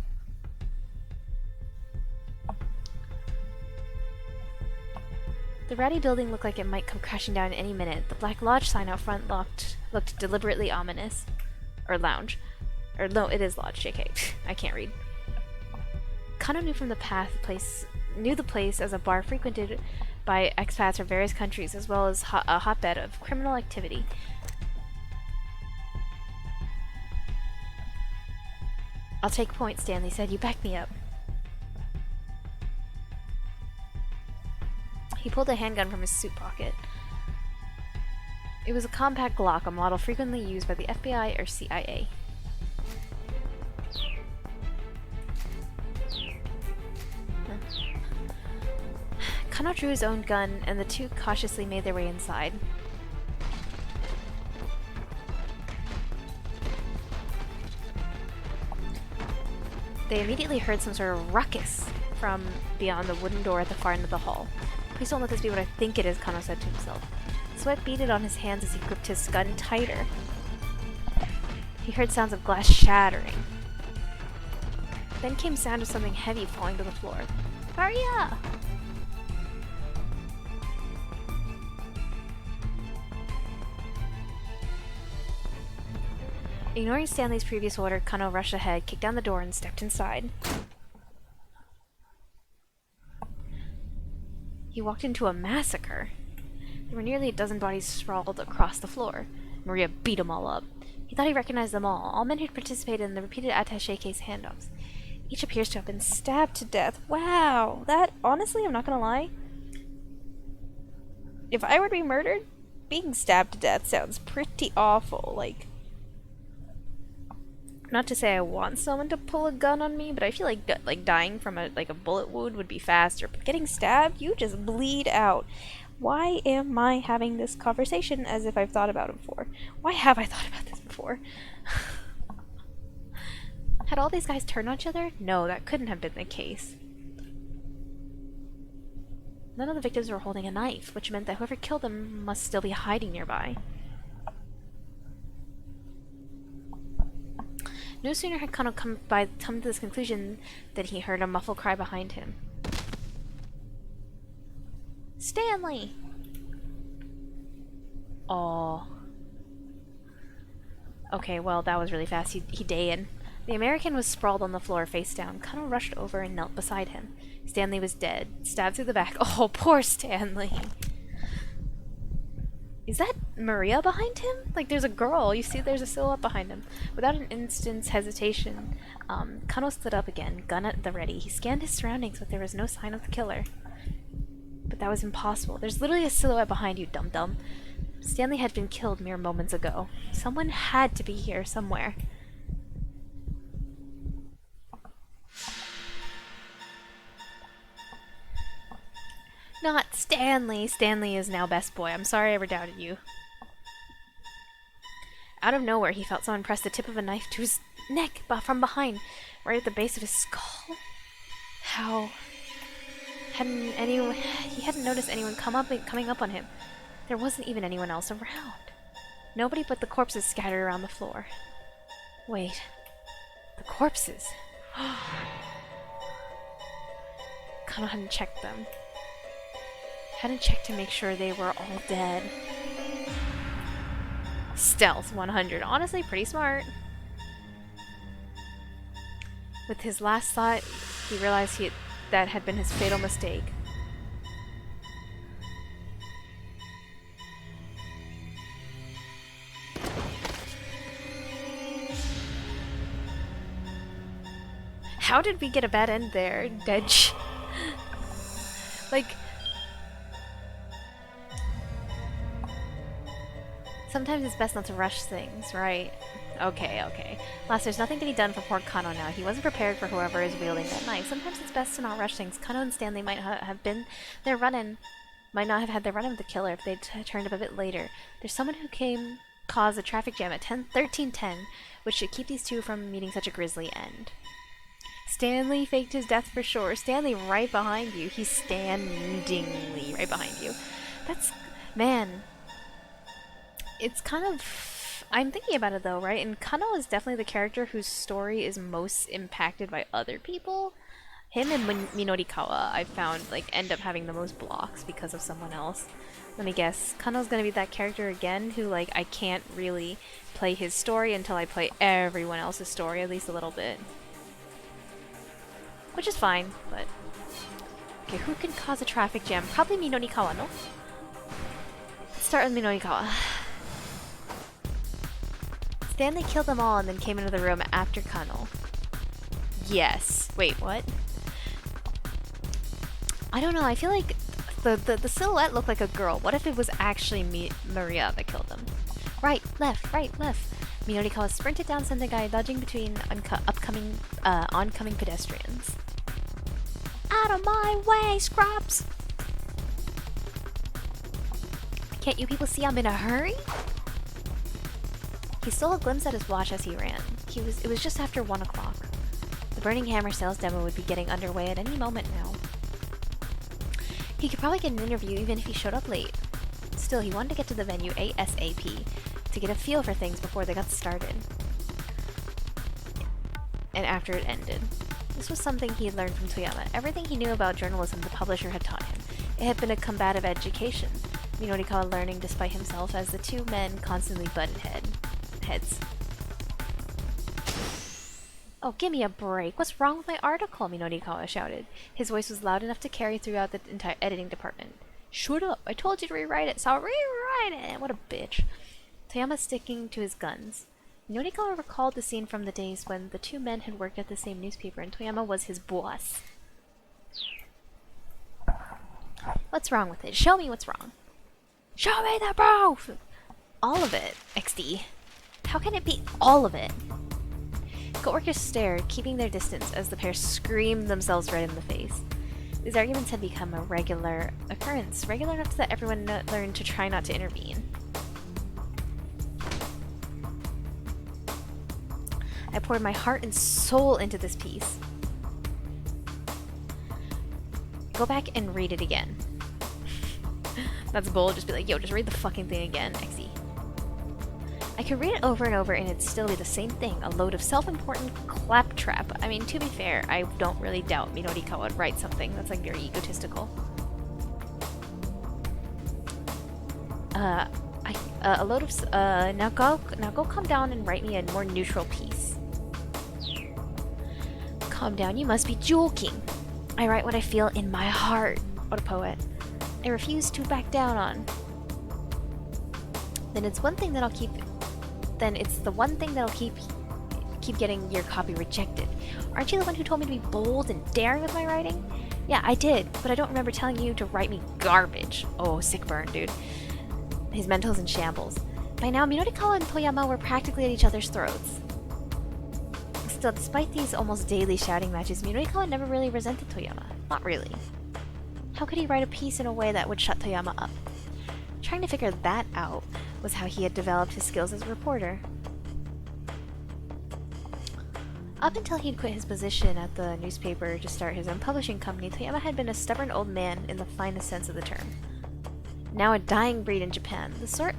The ratty building looked like it might come crashing down any minute. The Black Lodge sign out front looked deliberately ominous. Or lounge. Or no, it is lodge, JK. I can't read. Kano knew from the knew the place as a bar frequented by expats from various countries, as well as a hotbed of criminal activity. I'll take point, Stanley said. You back me up. He pulled a handgun from his suit pocket. It was a compact Glock, a model frequently used by the FBI or CIA. Kano drew his own gun, and the two cautiously made their way inside. They immediately heard some sort of ruckus from beyond the wooden door at the far end of the hall. Please don't let this be what I think it is, Kano said to himself. Sweat beaded on his hands as he gripped his gun tighter. He heard sounds of glass shattering. Then came sound of something heavy falling to the floor. Hurry up! Ignoring Stanley's previous order, Kano rushed ahead, kicked down the door, and stepped inside. He walked into a massacre. There were nearly a dozen bodies sprawled across the floor. Maria beat them all up. He thought he recognized them all men who'd participated in the repeated attaché case handoffs. Each appears to have been stabbed to death. Wow! That, honestly, I'm not gonna lie. If I were to be murdered, being stabbed to death sounds pretty awful. Like, not to say I want someone to pull a gun on me, but I feel like dying from a bullet wound would be faster. But getting stabbed, you just bleed out. Why am I having this conversation as if I've thought about it before? Why have I thought about this before? Had all these guys turned on each other? No, that couldn't have been the case. None of the victims were holding a knife, which meant that whoever killed them must still be hiding nearby. No sooner had Kano come to this conclusion than he heard a muffled cry behind him. Stanley! Oh. Okay, well, that was really fast. He day-in. The American was sprawled on the floor, face down. Kano rushed over and knelt beside him. Stanley was dead, stabbed through the back. Oh, poor Stanley! Is that Maria behind him? Like, there's a girl. You see there's a silhouette behind him. Without an instant's hesitation, Kano stood up again, gun at the ready. He scanned his surroundings, but there was no sign of the killer. But that was impossible. There's literally a silhouette behind you, dum-dum. Stanley had been killed mere moments ago. Someone had to be here somewhere. Not Stanley. Stanley is now best boy. I'm sorry I ever doubted you. Out of nowhere, he felt someone press the tip of a knife to his neck from behind, right at the base of his skull. How? He hadn't noticed anyone coming up on him. There wasn't even anyone else around. Nobody but the corpses scattered around the floor. Wait. The corpses? Kano hadn't checked them. Hadn't checked to make sure they were all dead. Stealth 100. Honestly, pretty smart. With his last thought, he realized that had been his fatal mistake. How did we get a bad end there, Dedge? Like, sometimes it's best not to rush things, right? Okay. Last, there's nothing to be done for poor Kano now. He wasn't prepared for whoever is wielding that knife. Sometimes it's best to not rush things. Kano and Stanley might not have had their run-in with the killer if they'd turned up a bit later. There's someone who caused a traffic jam at 13:10, which should keep these two from meeting such a grisly end. Stanley faked his death for sure. Stanley right behind you. He's standingly right behind you. That's... man. It's kind of... I'm thinking about it though, right? And Kano is definitely the character whose story is most impacted by other people. Him and Minorikawa, I've found, end up having the most blocks because of someone else. Let me guess. Kano's gonna be that character again who, I can't really play his story until I play everyone else's story, at least a little bit. which is fine, but... Okay, who can cause a traffic jam? Probably Minonikawa, no? Let's start with Minonikawa. Stanley killed them all and then came into the room after Kano. Yes. Wait, what? I don't know, I feel like the silhouette looked like a girl. What if it was actually Maria that killed them? Right, left, Minonikawa sprinted down Sendagai, dodging between oncoming pedestrians. Out of my way, scrubs! Can't you people see I'm in a hurry? He stole a glimpse at his watch as he ran. It was just after 1 o'clock. The Burning Hammer sales demo would be getting underway at any moment now. He could probably get an interview even if he showed up late. Still, he wanted to get to the venue ASAP to get a feel for things before they got started. And after it ended. This was something he had learned from Toyama. Everything he knew about journalism the publisher had taught him. It had been a combative education, Minonikawa learning despite himself as the two men constantly butted heads. Oh, give me a break. What's wrong with my article? Minonikawa shouted. His voice was loud enough to carry throughout the entire editing department. Shut up! I told you to rewrite it, so I'll rewrite it! What a bitch. Toyama sticking to his guns. Minonikawa recalled the scene from the days when the two men had worked at the same newspaper and Toyama was his boss. What's wrong with it? Show me what's wrong. Show me the proof! All of it, XD. How can it be all of it? Co-workers stared, keeping their distance as the pair screamed themselves red in the face. These arguments had become a regular occurrence, regular enough that everyone learned to try not to intervene. I poured my heart and soul into this piece. Go back and read it again. That's bold, just be like, yo, just read the fucking thing again, XE. I could read it over and over and it'd still be the same thing, a load of self-important claptrap. I mean, to be fair, I don't really doubt Minonikawa would write something that's like very egotistical. A load of, now go calm down and write me a more neutral piece. Calm down, you must be joking. I write what I feel in my heart. What a poet. I refuse to back down on. Then it's the one thing that'll keep getting your copy rejected. Aren't you the one who told me to be bold and daring with my writing? Yeah, I did, but I don't remember telling you to write me garbage. Oh, sick burn, dude. His mental's in shambles. By now, Minonikawa and Toyama were practically at each other's throats. Still, despite these almost daily shouting matches, Minonikawa never really resented Toyama. Not really. How could he write a piece in a way that would shut Toyama up? Trying to figure that out was how he had developed his skills as a reporter. Up until he'd quit his position at the newspaper to start his own publishing company, Toyama had been a stubborn old man in the finest sense of the term. Now a dying breed in Japan, the sort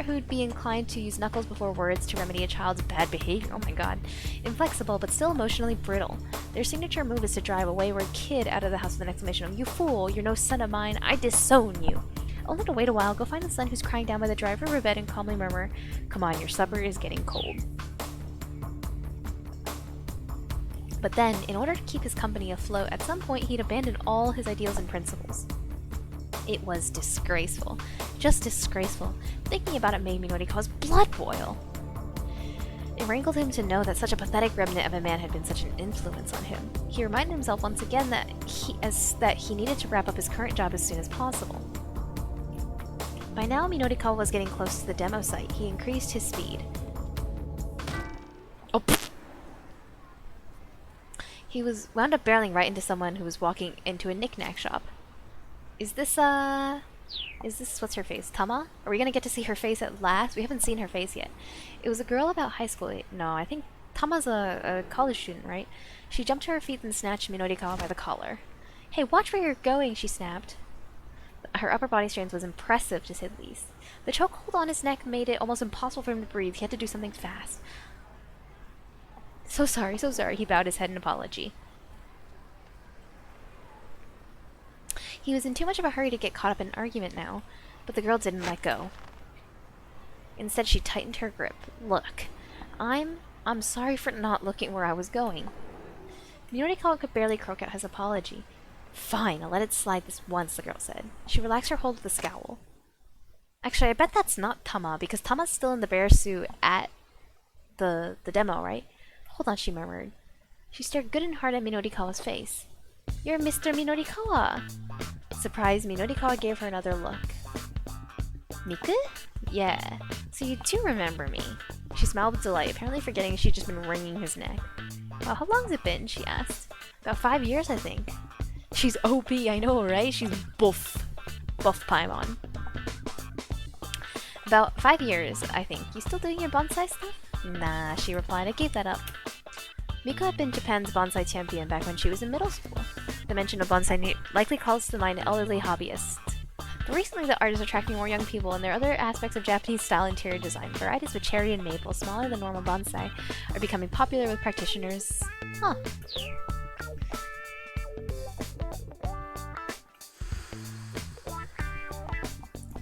who'd be inclined to use knuckles before words to remedy a child's bad behavior. Oh my god. Inflexible, but still emotionally brittle. Their signature move is to drive a wayward kid out of the house with an exclamation of, "You fool, you're no son of mine, I disown you." Only to wait a while, go find the son who's crying down by the drive over bed and calmly murmur, "Come on, your supper is getting cold." But then, in order to keep his company afloat, at some point he'd abandoned all his ideals and principles. It was disgraceful. Just disgraceful. Thinking about it made Minonikawa's blood boil. It rankled him to know that such a pathetic remnant of a man had been such an influence on him. He reminded himself once again that he needed to wrap up his current job as soon as possible. By now, Minonikawa was getting close to the demo site. He increased his speed. Oh, pfft. He wound up barreling right into someone who was walking into a knick-knack shop. Is this, what's her face? Tama? Are we gonna get to see her face at last? We haven't seen her face yet. It was a girl about high school. No, I think Tama's a college student, right? She jumped to her feet and snatched Minonikawa by the collar. Hey, watch where you're going, she snapped. Her upper body strength was impressive, to say the least. The chokehold on his neck made it almost impossible for him to breathe. He had to do something fast. So sorry, he bowed his head in apology. He was in too much of a hurry to get caught up in an argument now, but the girl didn't let go. Instead, she tightened her grip. Look, I'm sorry for not looking where I was going. Minorikawa could barely croak out his apology. Fine, I'll let it slide this once, the girl said. She relaxed her hold with a scowl. Actually, I bet that's not Tama, because Tama's still in the bear suit at the demo, right? Hold on, she murmured. She stared good and hard at Minorikawa's face. You're Mr. Minorikawa! Surprised, Minorikawa gave her another look. Miku? Yeah. So you do remember me. She smiled with delight, apparently forgetting she'd just been wringing his neck. Well, how long's it been? She asked. About 5 years, I think. She's OP, I know, right? She's buff. Buff Paimon. About 5 years, I think. You still doing your bonsai stuff? Nah, she replied. I gave that up. Miku had been Japan's bonsai champion back when she was in middle school. The mention of bonsai likely calls to mind elderly hobbyists. But recently the art is attracting more young people, and there are other aspects of Japanese-style interior design. Varieties with cherry and maple, smaller than normal bonsai, are becoming popular with practitioners. Huh.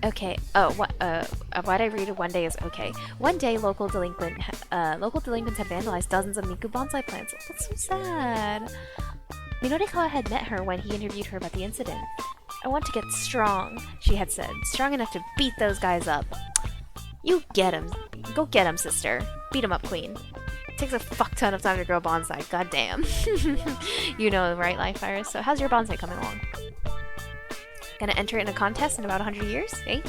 Okay. Oh, what I read one day is okay. One day, local delinquents had vandalized dozens of Miku bonsai plants. That's so sad. Minorikawa had met her when he interviewed her about the incident. I want to get strong, she had said. Strong enough to beat those guys up. You get him. Go get him, sister. Beat him up, queen. It takes a fuck ton of time to grow bonsai. Goddamn. You know, right, Life Virus? So how's your bonsai coming along? Gonna enter it in a contest in about 100 years, eh?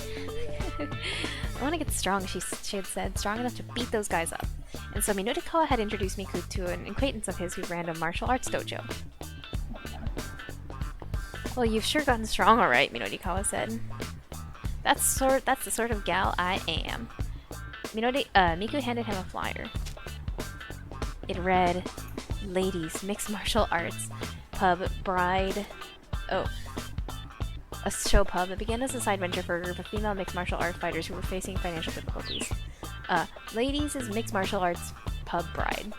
I want to get strong, she had said. Strong enough to beat those guys up. And so Minorikawa had introduced Miku to an acquaintance of his who ran a martial arts dojo. Well, you've sure gotten strong, alright, Minorikawa said. That's the sort of gal I am. Miku handed him a flyer. It read, Ladies, Mixed Martial Arts, Pub, Bride... Oh. A show pub that began as a side venture for a group of female mixed martial arts fighters who were facing financial difficulties. Ladies is Mixed Martial Arts Pub Bride.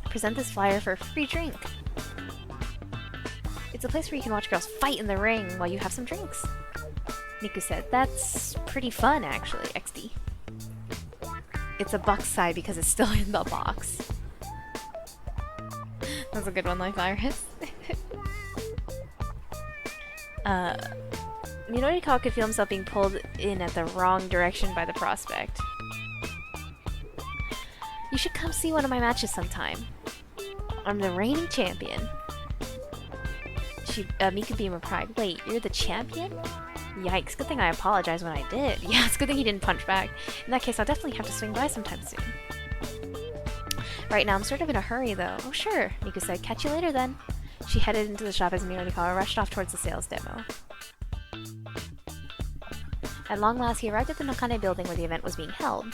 Present this flyer for a free drink. It's a place where you can watch girls fight in the ring while you have some drinks. Miku said, that's pretty fun, actually, XD. It's a box side because it's still in the box. That's a good one, Life Virus. Minorikawa could feel himself being pulled in at the wrong direction by the prospect. You should come see one of my matches sometime. I'm the reigning champion. Miku beamed with pride. Wait, you're the champion? Yikes, good thing I apologized when I did. Yeah, it's good thing he didn't punch back. In that case, I'll definitely have to swing by sometime soon. Right now, I'm sort of in a hurry, though. Oh, sure, Miku said. Catch you later, then. She headed into the shop as Minorikawa rushed off towards the sales demo. At long last, he arrived at the Nakane building where the event was being held.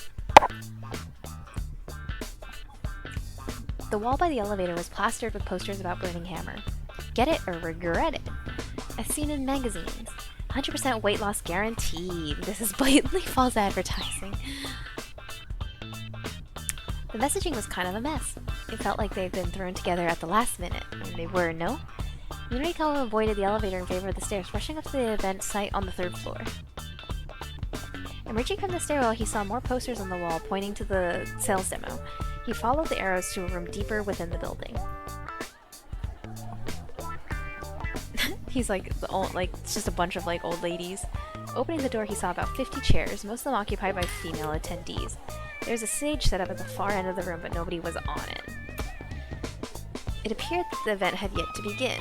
The wall by the elevator was plastered with posters about Burning Hammer. Get it or regret it. As seen in magazines. 100% weight loss guaranteed. This is blatantly false advertising. The messaging was kind of a mess. It felt like they'd been thrown together at the last minute. And they were, no? Minorikawa avoided the elevator in favor of the stairs, rushing up to the event site on the 3rd floor. Emerging from the stairwell, he saw more posters on the wall pointing to the sales demo. He followed the arrows to a room deeper within the building. He's like, it's just a bunch of old ladies. Opening the door, he saw about 50 chairs, most of them occupied by female attendees. There was a stage set up at the far end of the room, but nobody was on it. It appeared that the event had yet to begin.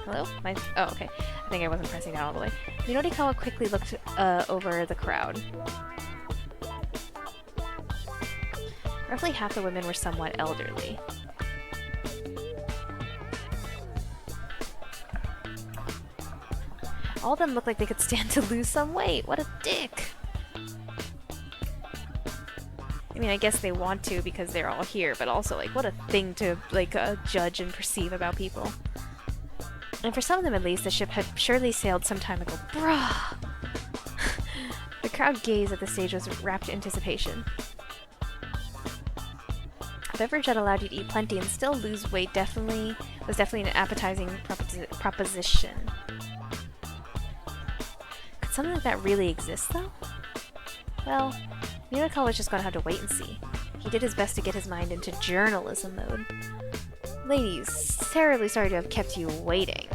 Hello? Oh, okay. I think I wasn't pressing that all the way. Minorikawa quickly looked over the crowd. Roughly half the women were somewhat elderly. All of them looked like they could stand to lose some weight. What a dick! I mean, I guess they want to because they're all here, but also, what a thing to, judge and perceive about people. And for some of them at least, the ship had surely sailed some time ago. Bruh! The crowd gazed at the stage with rapt anticipation. A beverage that allowed you to eat plenty and still lose weight was definitely an appetizing proposition. Could something like that really exist, though? Well, Minonikawa was just gonna have to wait and see. He did his best to get his mind into journalism mode. Ladies, terribly sorry to have kept you waiting.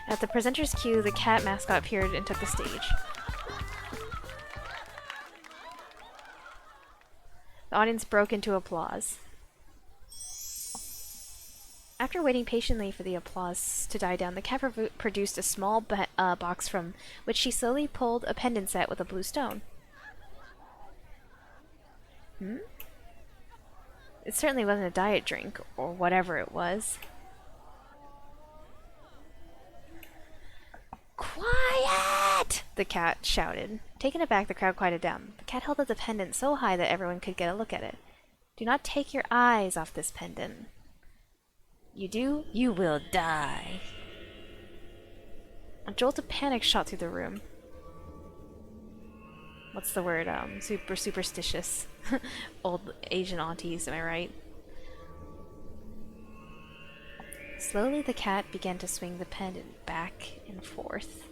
At the presenter's cue, the cat mascot appeared and took the stage. The audience broke into applause. After waiting patiently for the applause to die down, the cat produced a small box from which she slowly pulled a pendant set with a blue stone. It certainly wasn't a diet drink, or whatever it was. Quiet! The cat shouted. Taken aback, the crowd quieted down. The cat held up the pendant so high that everyone could get a look at it. Do not take your eyes off this pendant. You do, you will die. A jolt of panic shot through the room. What's the word? Super superstitious. Old Asian aunties, am I right? Slowly the cat began to swing the pendant back and forth.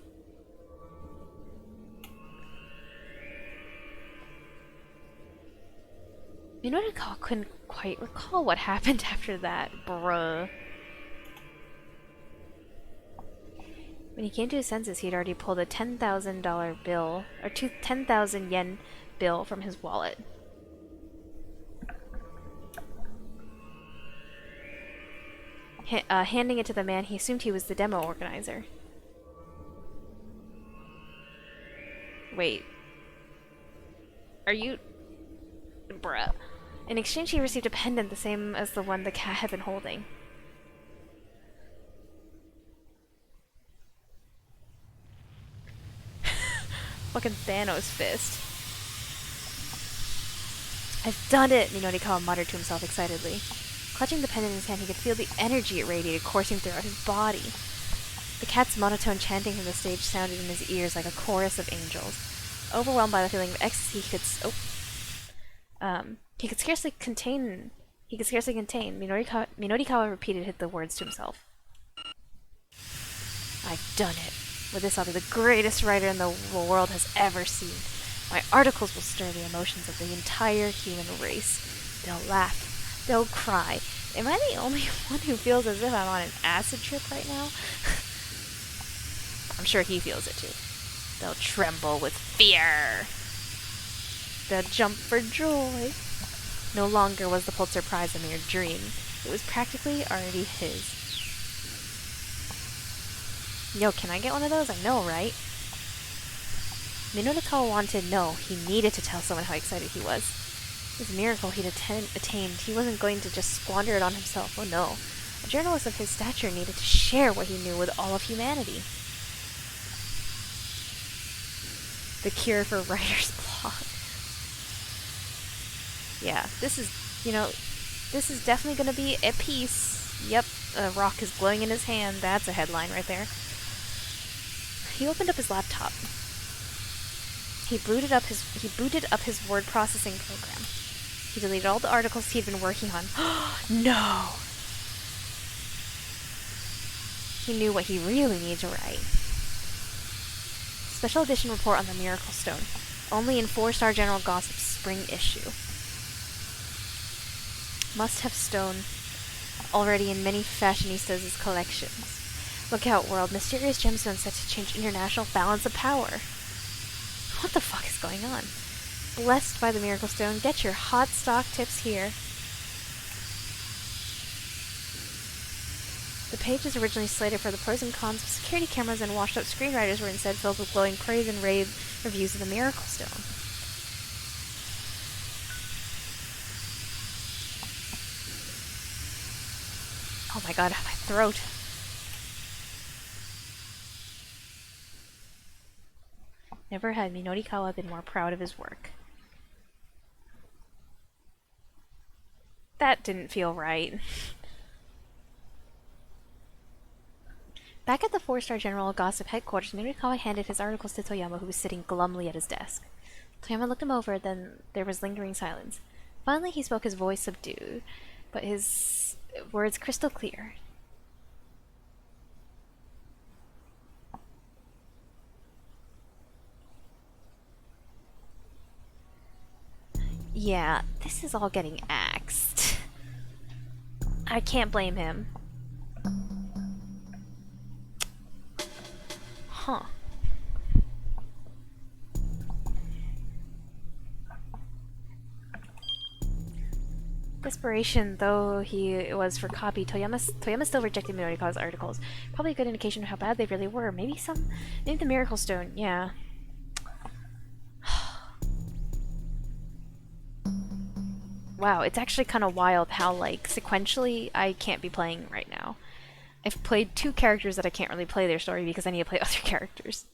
Minonikawa couldn't quite recall what happened after that, bruh. When he came to his senses, he had already pulled a $10,000 bill, or 10,000 yen bill from his wallet. Handing it to the man he assumed he was the demo organizer. Wait. Are you... Bruh. In exchange, he received a pendant the same as the one the cat had been holding. Fucking Thanos fist. I've done it! Minonikawa muttered to himself excitedly. Clutching the pendant in his hand, he could feel the energy it radiated coursing throughout his body. The cat's monotone chanting from the stage sounded in his ears like a chorus of angels. Overwhelmed by the feeling of ecstasy, he could scarcely contain. Minonikawa repeated the words to himself. I've done it. With this, I'll be the greatest writer in the world has ever seen. My articles will stir the emotions of the entire human race. They'll laugh. They'll cry. Am I the only one who feels as if I'm on an acid trip right now? I'm sure he feels it too. They'll tremble with fear. They'll jump for joy. No longer was the Pulitzer Prize a mere dream. It was practically already his. Yo, can I get one of those? I know, right? Minonikawa wanted no. He needed to tell someone how excited he was. This miracle he'd attained, he wasn't going to just squander it on himself. Oh no. A journalist of his stature needed to share what he knew with all of humanity. The cure for writer's block. Yeah, this is definitely going to be a piece. Yep, a rock is glowing in his hand. That's a headline right there. He opened up his laptop. He booted up his word processing program. He deleted all the articles he'd been working on. No! He knew what he really needed to write. Special edition report on the Miracle Stone. Only in 4-Star General Gossip's spring issue. Must have stone. Already in many fashionistas' collections. Look out, world. Mysterious gemstone set to change international balance of power. What the fuck is going on? Blessed by the Miracle Stone, get your hot stock tips here. The pages originally slated for the pros and cons of security cameras and washed-up screenwriters were instead filled with glowing praise and rave reviews of the Miracle Stone. Oh my god, my throat. Never had Minonikawa been more proud of his work. That didn't feel right. Back at the 4-Star General Gossip headquarters, Minonikawa handed his articles to Toyama, who was sitting glumly at his desk. Toyama looked him over, then there was lingering silence. Finally he spoke, his voice subdued, but his words crystal clear. Yeah, this is all getting axed. I can't blame him. Huh. Desperation though he was for copy, Toyama still rejected Minorikawa's articles. Probably a good indication of how bad they really were. Maybe the Miracle Stone, yeah. Wow, it's actually kind of wild how, like, sequentially I can't be playing right now. I've played 2 characters that I can't really play their story because I need to play other characters.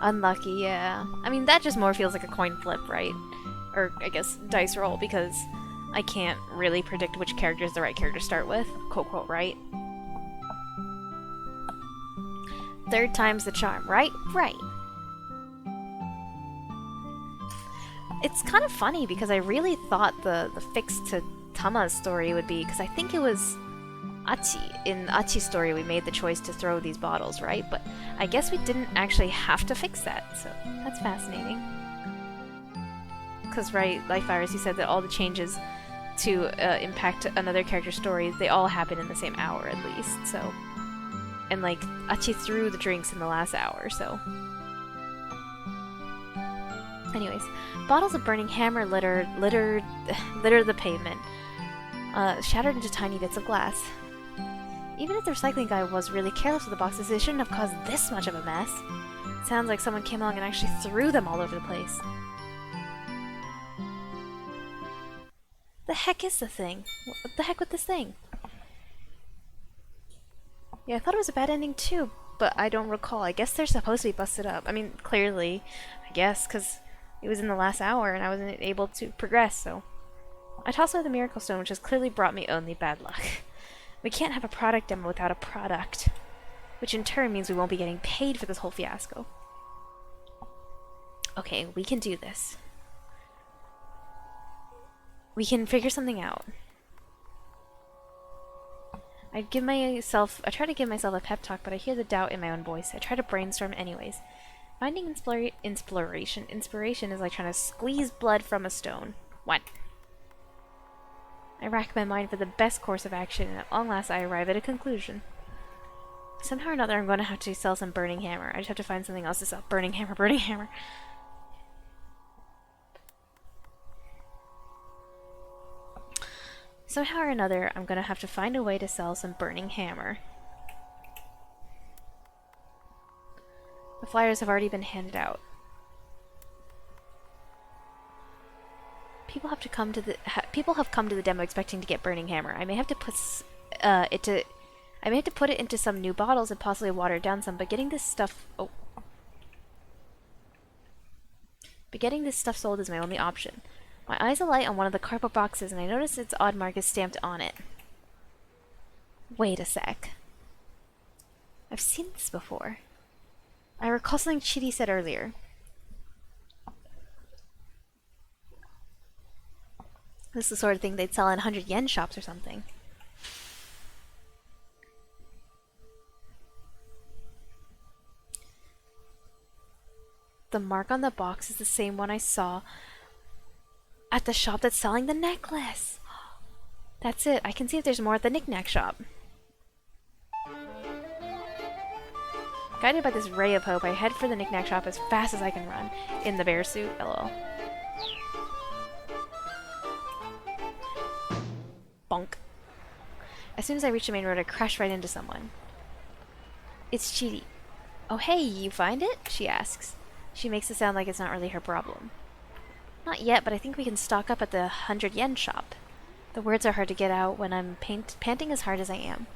Unlucky, yeah. I mean, that just more feels like a coin flip, right? Or, I guess, dice roll, because I can't really predict which character is the right character to start with. Quote, quote, right? Third time's the charm, right? Right. It's kind of funny, because I really thought the fix to Tama's story would be, because I think it was Achi. In Achi's story, we made the choice to throw these bottles, right? But I guess we didn't actually have to fix that, so that's fascinating. Because, right, like Virus, you said that all the changes to impact another character's story, they all happen in the same hour at least, so. And, like, Achi threw the drinks in the last hour, so. Anyways, bottles of burning hammer litter the pavement, shattered into tiny bits of glass. Even if the recycling guy was really careless with the boxes, it shouldn't have caused this much of a mess. Sounds like someone came along and actually threw them all over the place. The heck is the thing? What the heck with this thing? Yeah, I thought it was a bad ending too, but I don't recall. I guess they're supposed to be busted up. I mean, clearly, I guess, because it was in the last hour and I wasn't able to progress, so. I tossed away the Miracle Stone, which has clearly brought me only bad luck. We can't have a product demo without a product, which in turn means we won't be getting paid for this whole fiasco. Okay, we can do this. We can figure something out. I try to give myself a pep talk, but I hear the doubt in my own voice. I try to brainstorm anyways. Finding inspiration is like trying to squeeze blood from a stone. What? I rack my mind for the best course of action, and at long last I arrive at a conclusion. Somehow or another I'm going to have to sell some burning hammer. I just have to find something else to sell. Burning hammer, burning hammer. Somehow or another I'm going to have to find a way to sell some burning hammer. The flyers have already been handed out. People have come to the demo expecting to get burning hammer. I may have to put it into some new bottles and possibly water it down some, but getting this stuff sold is my only option. My eyes alight on one of the cardboard boxes and I notice its odd mark is stamped on it. Wait a sec. I've seen this before. I recall something Chidi said earlier. This is the sort of thing they'd sell in 100 yen shops or something. The mark on the box is the same one I saw at the shop that's selling the necklace. That's it. I can see if there's more at the knick-knack shop. Guided by this ray of hope, I head for the knick-knack shop as fast as I can run. In the bear suit, lol. Bonk. As soon as I reach the main road, I crash right into someone. It's Chidi. Oh hey, you find it? She asks. She makes it sound like it's not really her problem. Not yet, but I think we can stock up at the 100 yen shop. The words are hard to get out when I'm panting as hard as I am.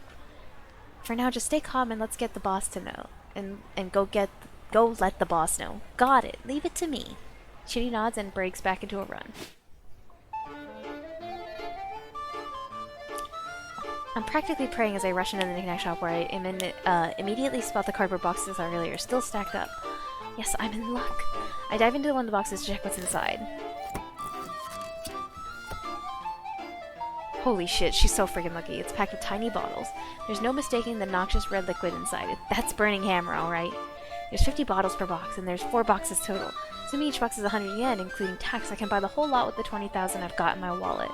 For now, just stay calm and let's get the boss to know. And go let the boss know. Got it. Leave it to me. Chidi nods and breaks back into a run. I'm practically praying as I rush into the knick-knack shop where I immediately spot the cardboard boxes I saw earlier, still stacked up. Yes, I'm in luck. I dive into one of the boxes to check what's inside. Holy shit, she's so freaking lucky. It's packed with tiny bottles. There's no mistaking the noxious red liquid inside it. That's burning hammer, alright. There's 50 bottles per box, and there's 4 boxes total. Assuming each box is 100 yen, including tax, I can buy the whole lot with the 20,000 I've got in my wallet.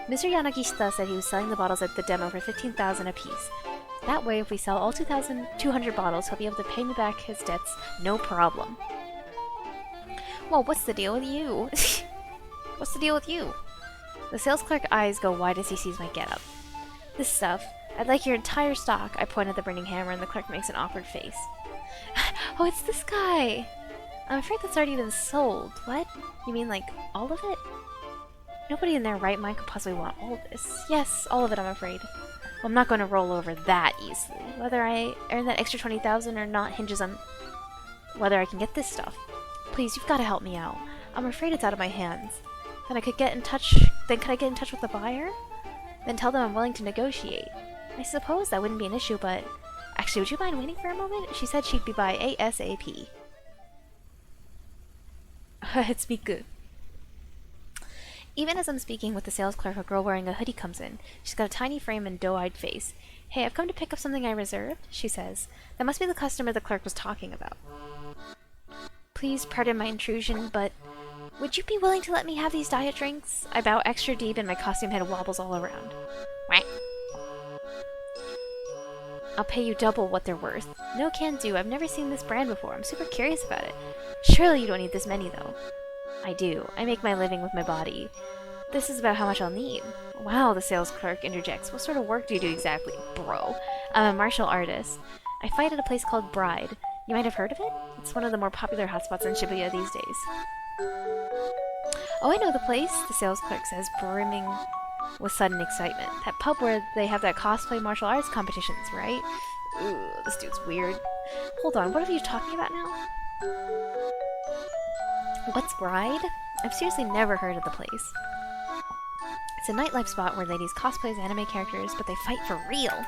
Mr. Yanagishita said he was selling the bottles at the demo for 15,000 apiece. That way, if we sell all 2,200 bottles, he'll be able to pay me back his debts, no problem. Well, what's the deal with you? What's the deal with you? The sales clerk's eyes go wide as he sees my getup. This stuff. I'd like your entire stock. I point at the burning hammer and the clerk makes an awkward face. Oh, it's this guy! I'm afraid that's already been sold. What? You mean, like, all of it? Nobody in their right mind could possibly want all of this. Yes, all of it, I'm afraid. Well, I'm not going to roll over that easily. Whether I earn that extra 20,000 or not hinges on whether I can get this stuff. Please, you've got to help me out. I'm afraid it's out of my hands. Then could I get in touch with the buyer? Then tell them I'm willing to negotiate. I suppose that wouldn't be an issue, but... Actually, would you mind waiting for a moment? She said she'd be by ASAP. It's me good. Even as I'm speaking with the sales clerk, a girl wearing a hoodie comes in. She's got a tiny frame and doe-eyed face. Hey, I've come to pick up something I reserved, she says. That must be the customer the clerk was talking about. Please pardon my intrusion, but... Would you be willing to let me have these diet drinks? I bow extra deep and my costume head wobbles all around. Whack. I'll pay you double what they're worth. No can do, I've never seen this brand before. I'm super curious about it. Surely you don't need this many, though. I do. I make my living with my body. This is about how much I'll need. Wow, the sales clerk interjects. What sort of work do you do exactly, bro? I'm a martial artist. I fight at a place called Bride. You might have heard of it? It's one of the more popular hotspots in Shibuya these days. Oh, I know the place, the sales clerk says, brimming with sudden excitement. That pub where they have that cosplay martial arts competitions, right? Ooh, this dude's weird. Hold on, what are you talking about now? What's Bride? I've seriously never heard of the place. It's a nightlife spot where ladies cosplay as anime characters, but they fight for real.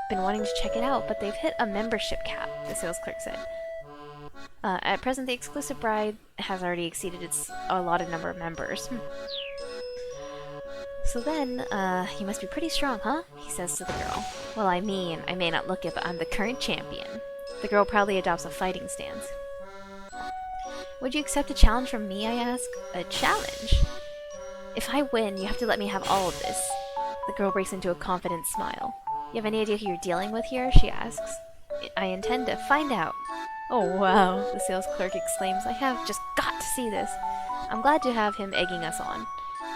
Been wanting to check it out, but they've hit a membership cap, the sales clerk said. At present, the exclusive Bride has already exceeded its allotted number of members. So then, you must be pretty strong, huh? He says to the girl. Well, I mean, I may not look it, but I'm the current champion. The girl proudly adopts a fighting stance. Would you accept a challenge from me, I ask? A challenge? If I win, you have to let me have all of this. The girl breaks into a confident smile. You have any idea who you're dealing with here? She asks. I intend to find out. Oh wow, the sales clerk exclaims. I have just got to see this. I'm glad to have him egging us on.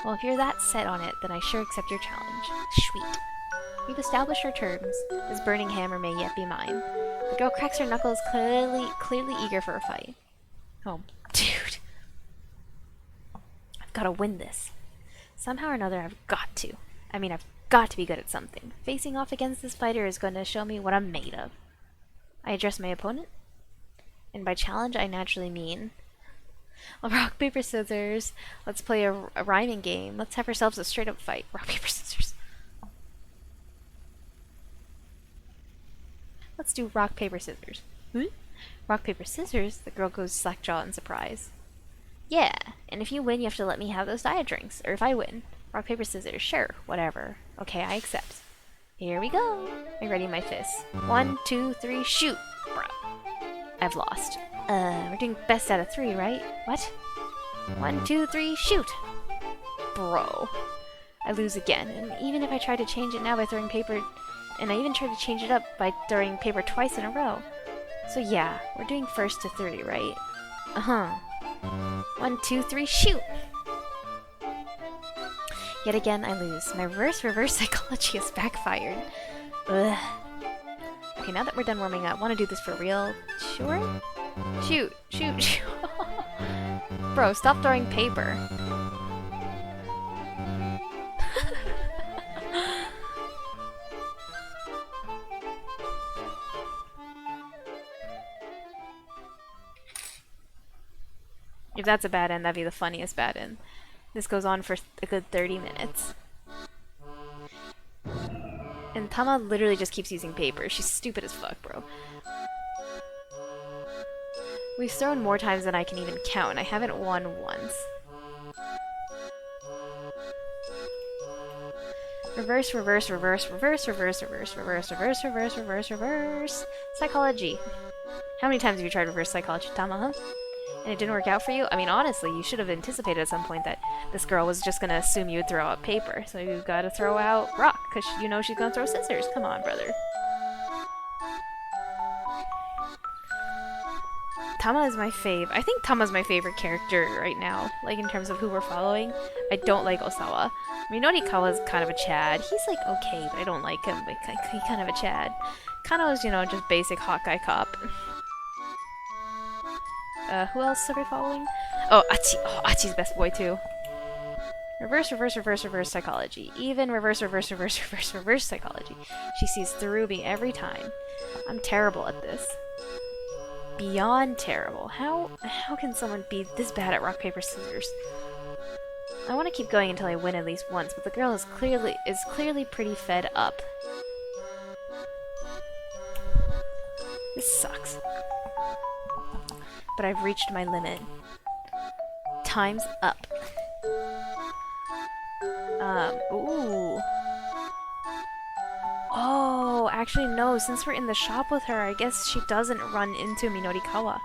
Well, if you're that set on it, then I sure accept your challenge. Sweet. We've established our terms. This burning hammer may yet be mine. The girl cracks her knuckles, clearly eager for a fight. Oh, dude. I've got to win this. Somehow or another, I've got to. I've got to be good at something. Facing off against this fighter is going to show me what I'm made of. I address my opponent. And by challenge, I naturally mean... Well, rock, paper, scissors. Let's play a rhyming game. Let's have ourselves a straight-up fight. Rock, paper, scissors. Let's do rock, paper, scissors. Rock, paper, scissors? The girl goes slack-jaw in surprise. Yeah, and if you win, you have to let me have those diet drinks. Or if I win. Rock, paper, scissors. Sure, whatever. Okay, I accept. Here we go. I ready my fists. 1, 2, 3, shoot! Bro. I've lost. We're doing best out of 3, right? What? 1, 2, 3, shoot! Bro. I lose again, and even if I try to change it now by throwing paper... And I even tried to change it up by throwing paper twice in a row. So yeah, we're doing first to 30, right? Uh-huh. 1, 2, 3, shoot! Yet again, I lose. My reverse psychology has backfired. Ugh. Okay, now that we're done warming up, want to do this for real? Sure? Shoot, shoot, shoot. Bro, stop throwing paper. If that's a bad end, that'd be the funniest bad end. This goes on for a good 30 minutes. And Tama literally just keeps using paper. She's stupid as fuck, bro. We've thrown more times than I can even count, and I haven't won once. Reverse, reverse, reverse, reverse, reverse, reverse, reverse, reverse, reverse, reverse, reverse. Psychology. How many times have you tried reverse psychology, Tama, huh? And it didn't work out for you? I mean, honestly, you should have anticipated at some point that this girl was just gonna assume you would throw out paper. So you gotta throw out rock, because you know she's gonna throw scissors. Come on, brother. Tama is my fave. I think Tama's my favorite character right now, like in terms of who we're following. I don't like Osawa. Minonikawa's kind of a Chad. He's like okay, but I don't like him. Like, he's kind of a Chad. Kano's, you know, just basic Hawkeye cop. Who else are we following? Oh, Achi. Oh, Achi's best boy too. Reverse, reverse, reverse, reverse psychology. Even reverse, reverse, reverse, reverse, reverse psychology. She sees through me every time. I'm terrible at this. Beyond terrible. How can someone be this bad at rock, paper, scissors? I want to keep going until I win at least once, but the girl is clearly pretty fed up. This sucks. But I've reached my limit. Time's up. Ooh. Oh, actually no, since we're in the shop with her, I guess she doesn't run into Minorikawa.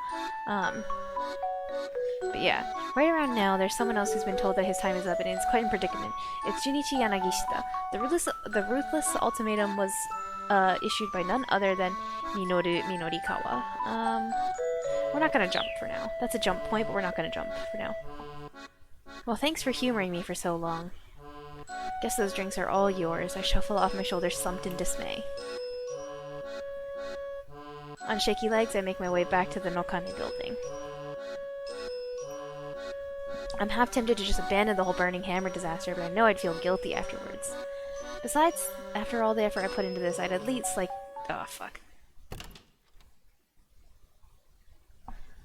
But yeah, right around now, there's someone else who's been told that his time is up and is quite in predicament. It's Junichi Yanagishita. The ruthless ultimatum was issued by none other than Minorikawa. We're not gonna jump for now. That's a jump point, but we're not gonna jump for now. Well, thanks for humoring me for so long. Guess those drinks are all yours. I shuffle off my shoulders, slumped in dismay. On shaky legs, I make my way back to the Nokane building. I'm half tempted to just abandon the whole burning hammer disaster, but I know I'd feel guilty afterwards. Besides, after all the effort I put into this, I'd at least, like... Oh, fuck.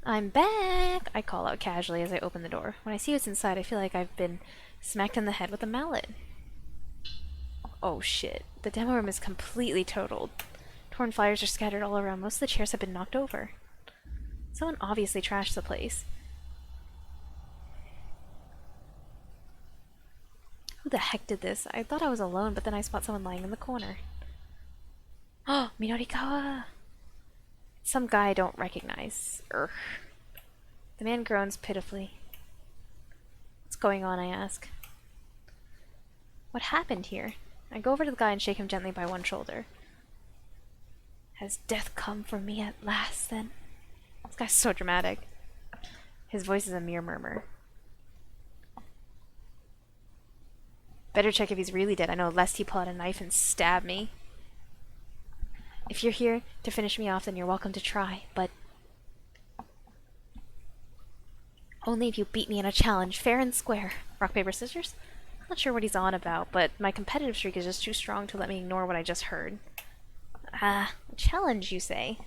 I'm back! I call out casually as I open the door. When I see what's inside, I feel like I've been smacked in the head with a mallet. Oh shit. The demo room is completely totaled. Torn flyers are scattered all around. Most of the chairs have been knocked over. Someone obviously trashed the place. Who the heck did this? I thought I was alone, but then I spot someone lying in the corner. Oh, Minorikawa! Some guy I don't recognize. Urgh. The man groans pitifully. What's going on, I ask. What happened here? I go over to the guy and shake him gently by one shoulder. Has death come for me at last, then? This guy's so dramatic. His voice is a mere murmur. Better check if he's really dead. I know, lest he pull out a knife and stab me. If you're here to finish me off, then you're welcome to try, but... only if you beat me in a challenge, fair and square. Rock, paper, scissors? I'm not sure what he's on about, but my competitive streak is just too strong to let me ignore what I just heard. A challenge, you say?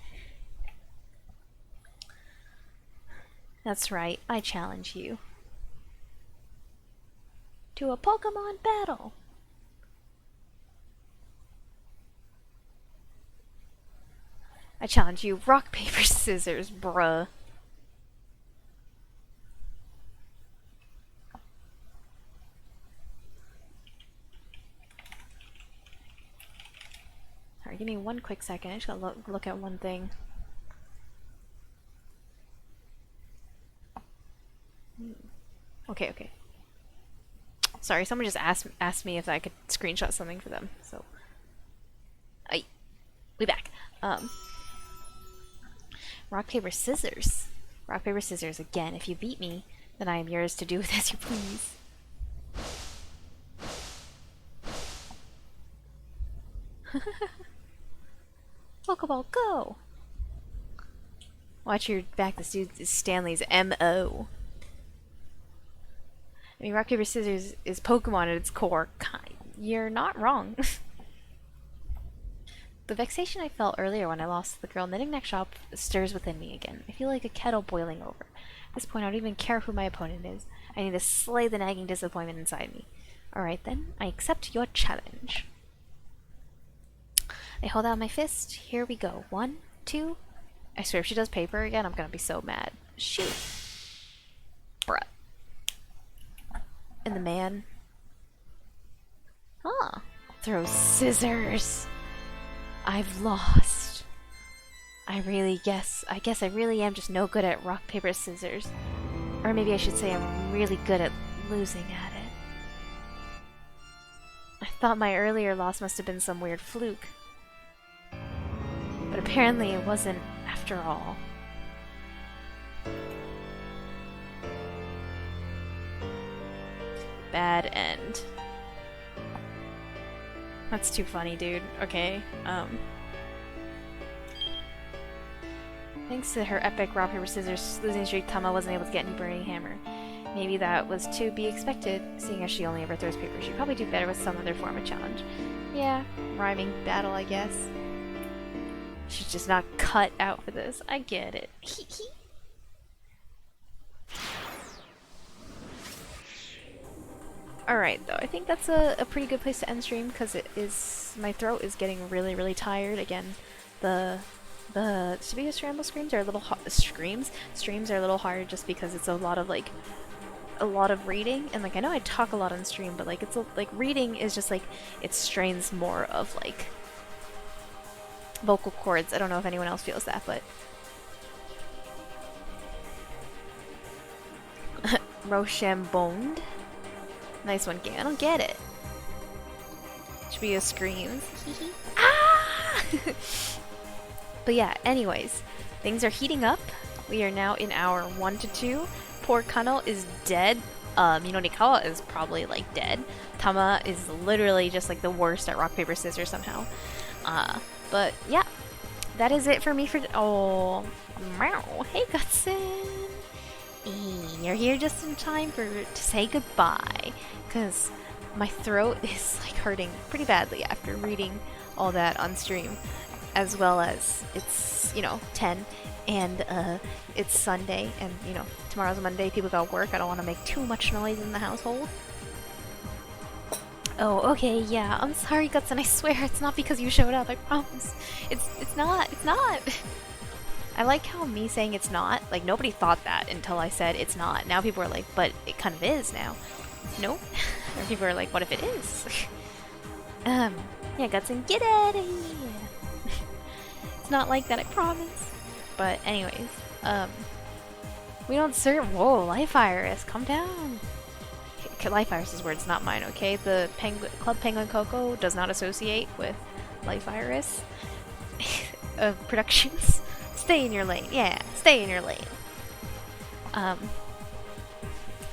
That's right, I challenge you. To a Pokemon battle! I challenge you, rock, paper, scissors, bruh. Sorry, give me one quick second. I just gotta look at one thing. Okay. Sorry, someone just asked me if I could screenshot something for them, so... we back. Rock, paper, scissors. Rock, paper, scissors again. If you beat me, then I am yours to do with as you please. Pokeball, go! Watch your back. This dude is Stanley's M.O. I mean, rock, paper, scissors is Pokemon at its core. You're not wrong. The vexation I felt earlier when I lost the girl knitting neck shop stirs within me again. I feel like a kettle boiling over. At this point, I don't even care who my opponent is. I need to slay the nagging disappointment inside me. Alright then, I accept your challenge. I hold out my fist. Here we go. 1, 2... I swear if she does paper again, I'm gonna be so mad. Shoot! Bruh. And the man... Huh. throw scissors. I've lost. I guess I really am just no good at rock, paper, scissors. Or maybe I should say I'm really good at losing at it. I thought my earlier loss must have been some weird fluke. But apparently it wasn't after all. Bad end. That's too funny, dude. Okay, thanks to her epic rock, paper, scissors losing streak, Tama wasn't able to get any burning hammer. Maybe that was to be expected, seeing as she only ever throws paper. She'd probably do better with some other form of challenge. Yeah, rhyming battle, I guess. She's just not cut out for this. I get it. Alright, though. I think that's a pretty good place to end stream, because it is... my throat is getting really, really tired. Again, the Shibuya Scramble streams are a little streams are a little hard just because it's a lot of, like, a lot of reading. And, like, I know I talk a lot on stream, but, like, it's, like, reading is just, like, it strains more of, like, vocal cords. I don't know if anyone else feels that, but... Rochambeau. Nice one, game. I don't get it. Shibuya screams. Ah! But yeah, anyways, things are heating up. We are now in hour 1 to 2. Poor Kano is dead. Minonikawa is probably, like, dead. Tama is literally just, like, the worst at rock, paper, scissors somehow. But yeah, that is it for me for... oh, meow. Hey, Gutson. You're here just in time to say goodbye, because my throat is, like, hurting pretty badly after reading all that on stream, as well as it's, 10, and it's Sunday, and, tomorrow's Monday, people got work. I don't want to make too much noise in the household. Oh, okay, yeah, I'm sorry, Gutson, I swear, it's not because you showed up, I promise. It's not. I like how me saying it's not, like, nobody thought that until I said it's not. Now people are like, but it kind of is now. Nope. Or people are like, what if it is? Yeah, Gutson, get out of here! It's not like that, I promise. But anyways, we don't serve- whoa, Life Iris, calm down! Life Iris's words, not mine, okay? The Club Penguin Coco does not associate with Life Iris productions. Stay in your lane. Yeah, stay in your lane.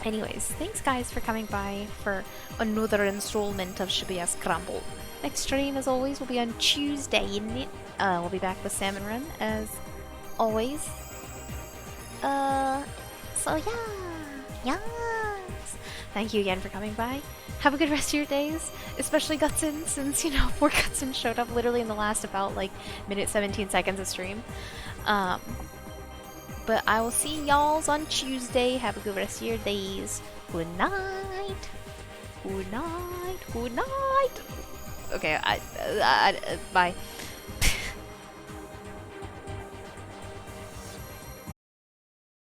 Anyways, thanks guys for coming by for another installment of Shibuya Scramble. Next stream, as always, will be on Tuesday, isn't it? We'll be back with Salmon Run, as always. So yeah. Yes! Thank you again for coming by. Have a good rest of your days, especially Gutson, since, poor Gutson showed up literally in the last about, like, minute 17 seconds of stream. But I will see y'alls on Tuesday. Have a good rest of your days. Good night. Good night. Good night. Okay, bye.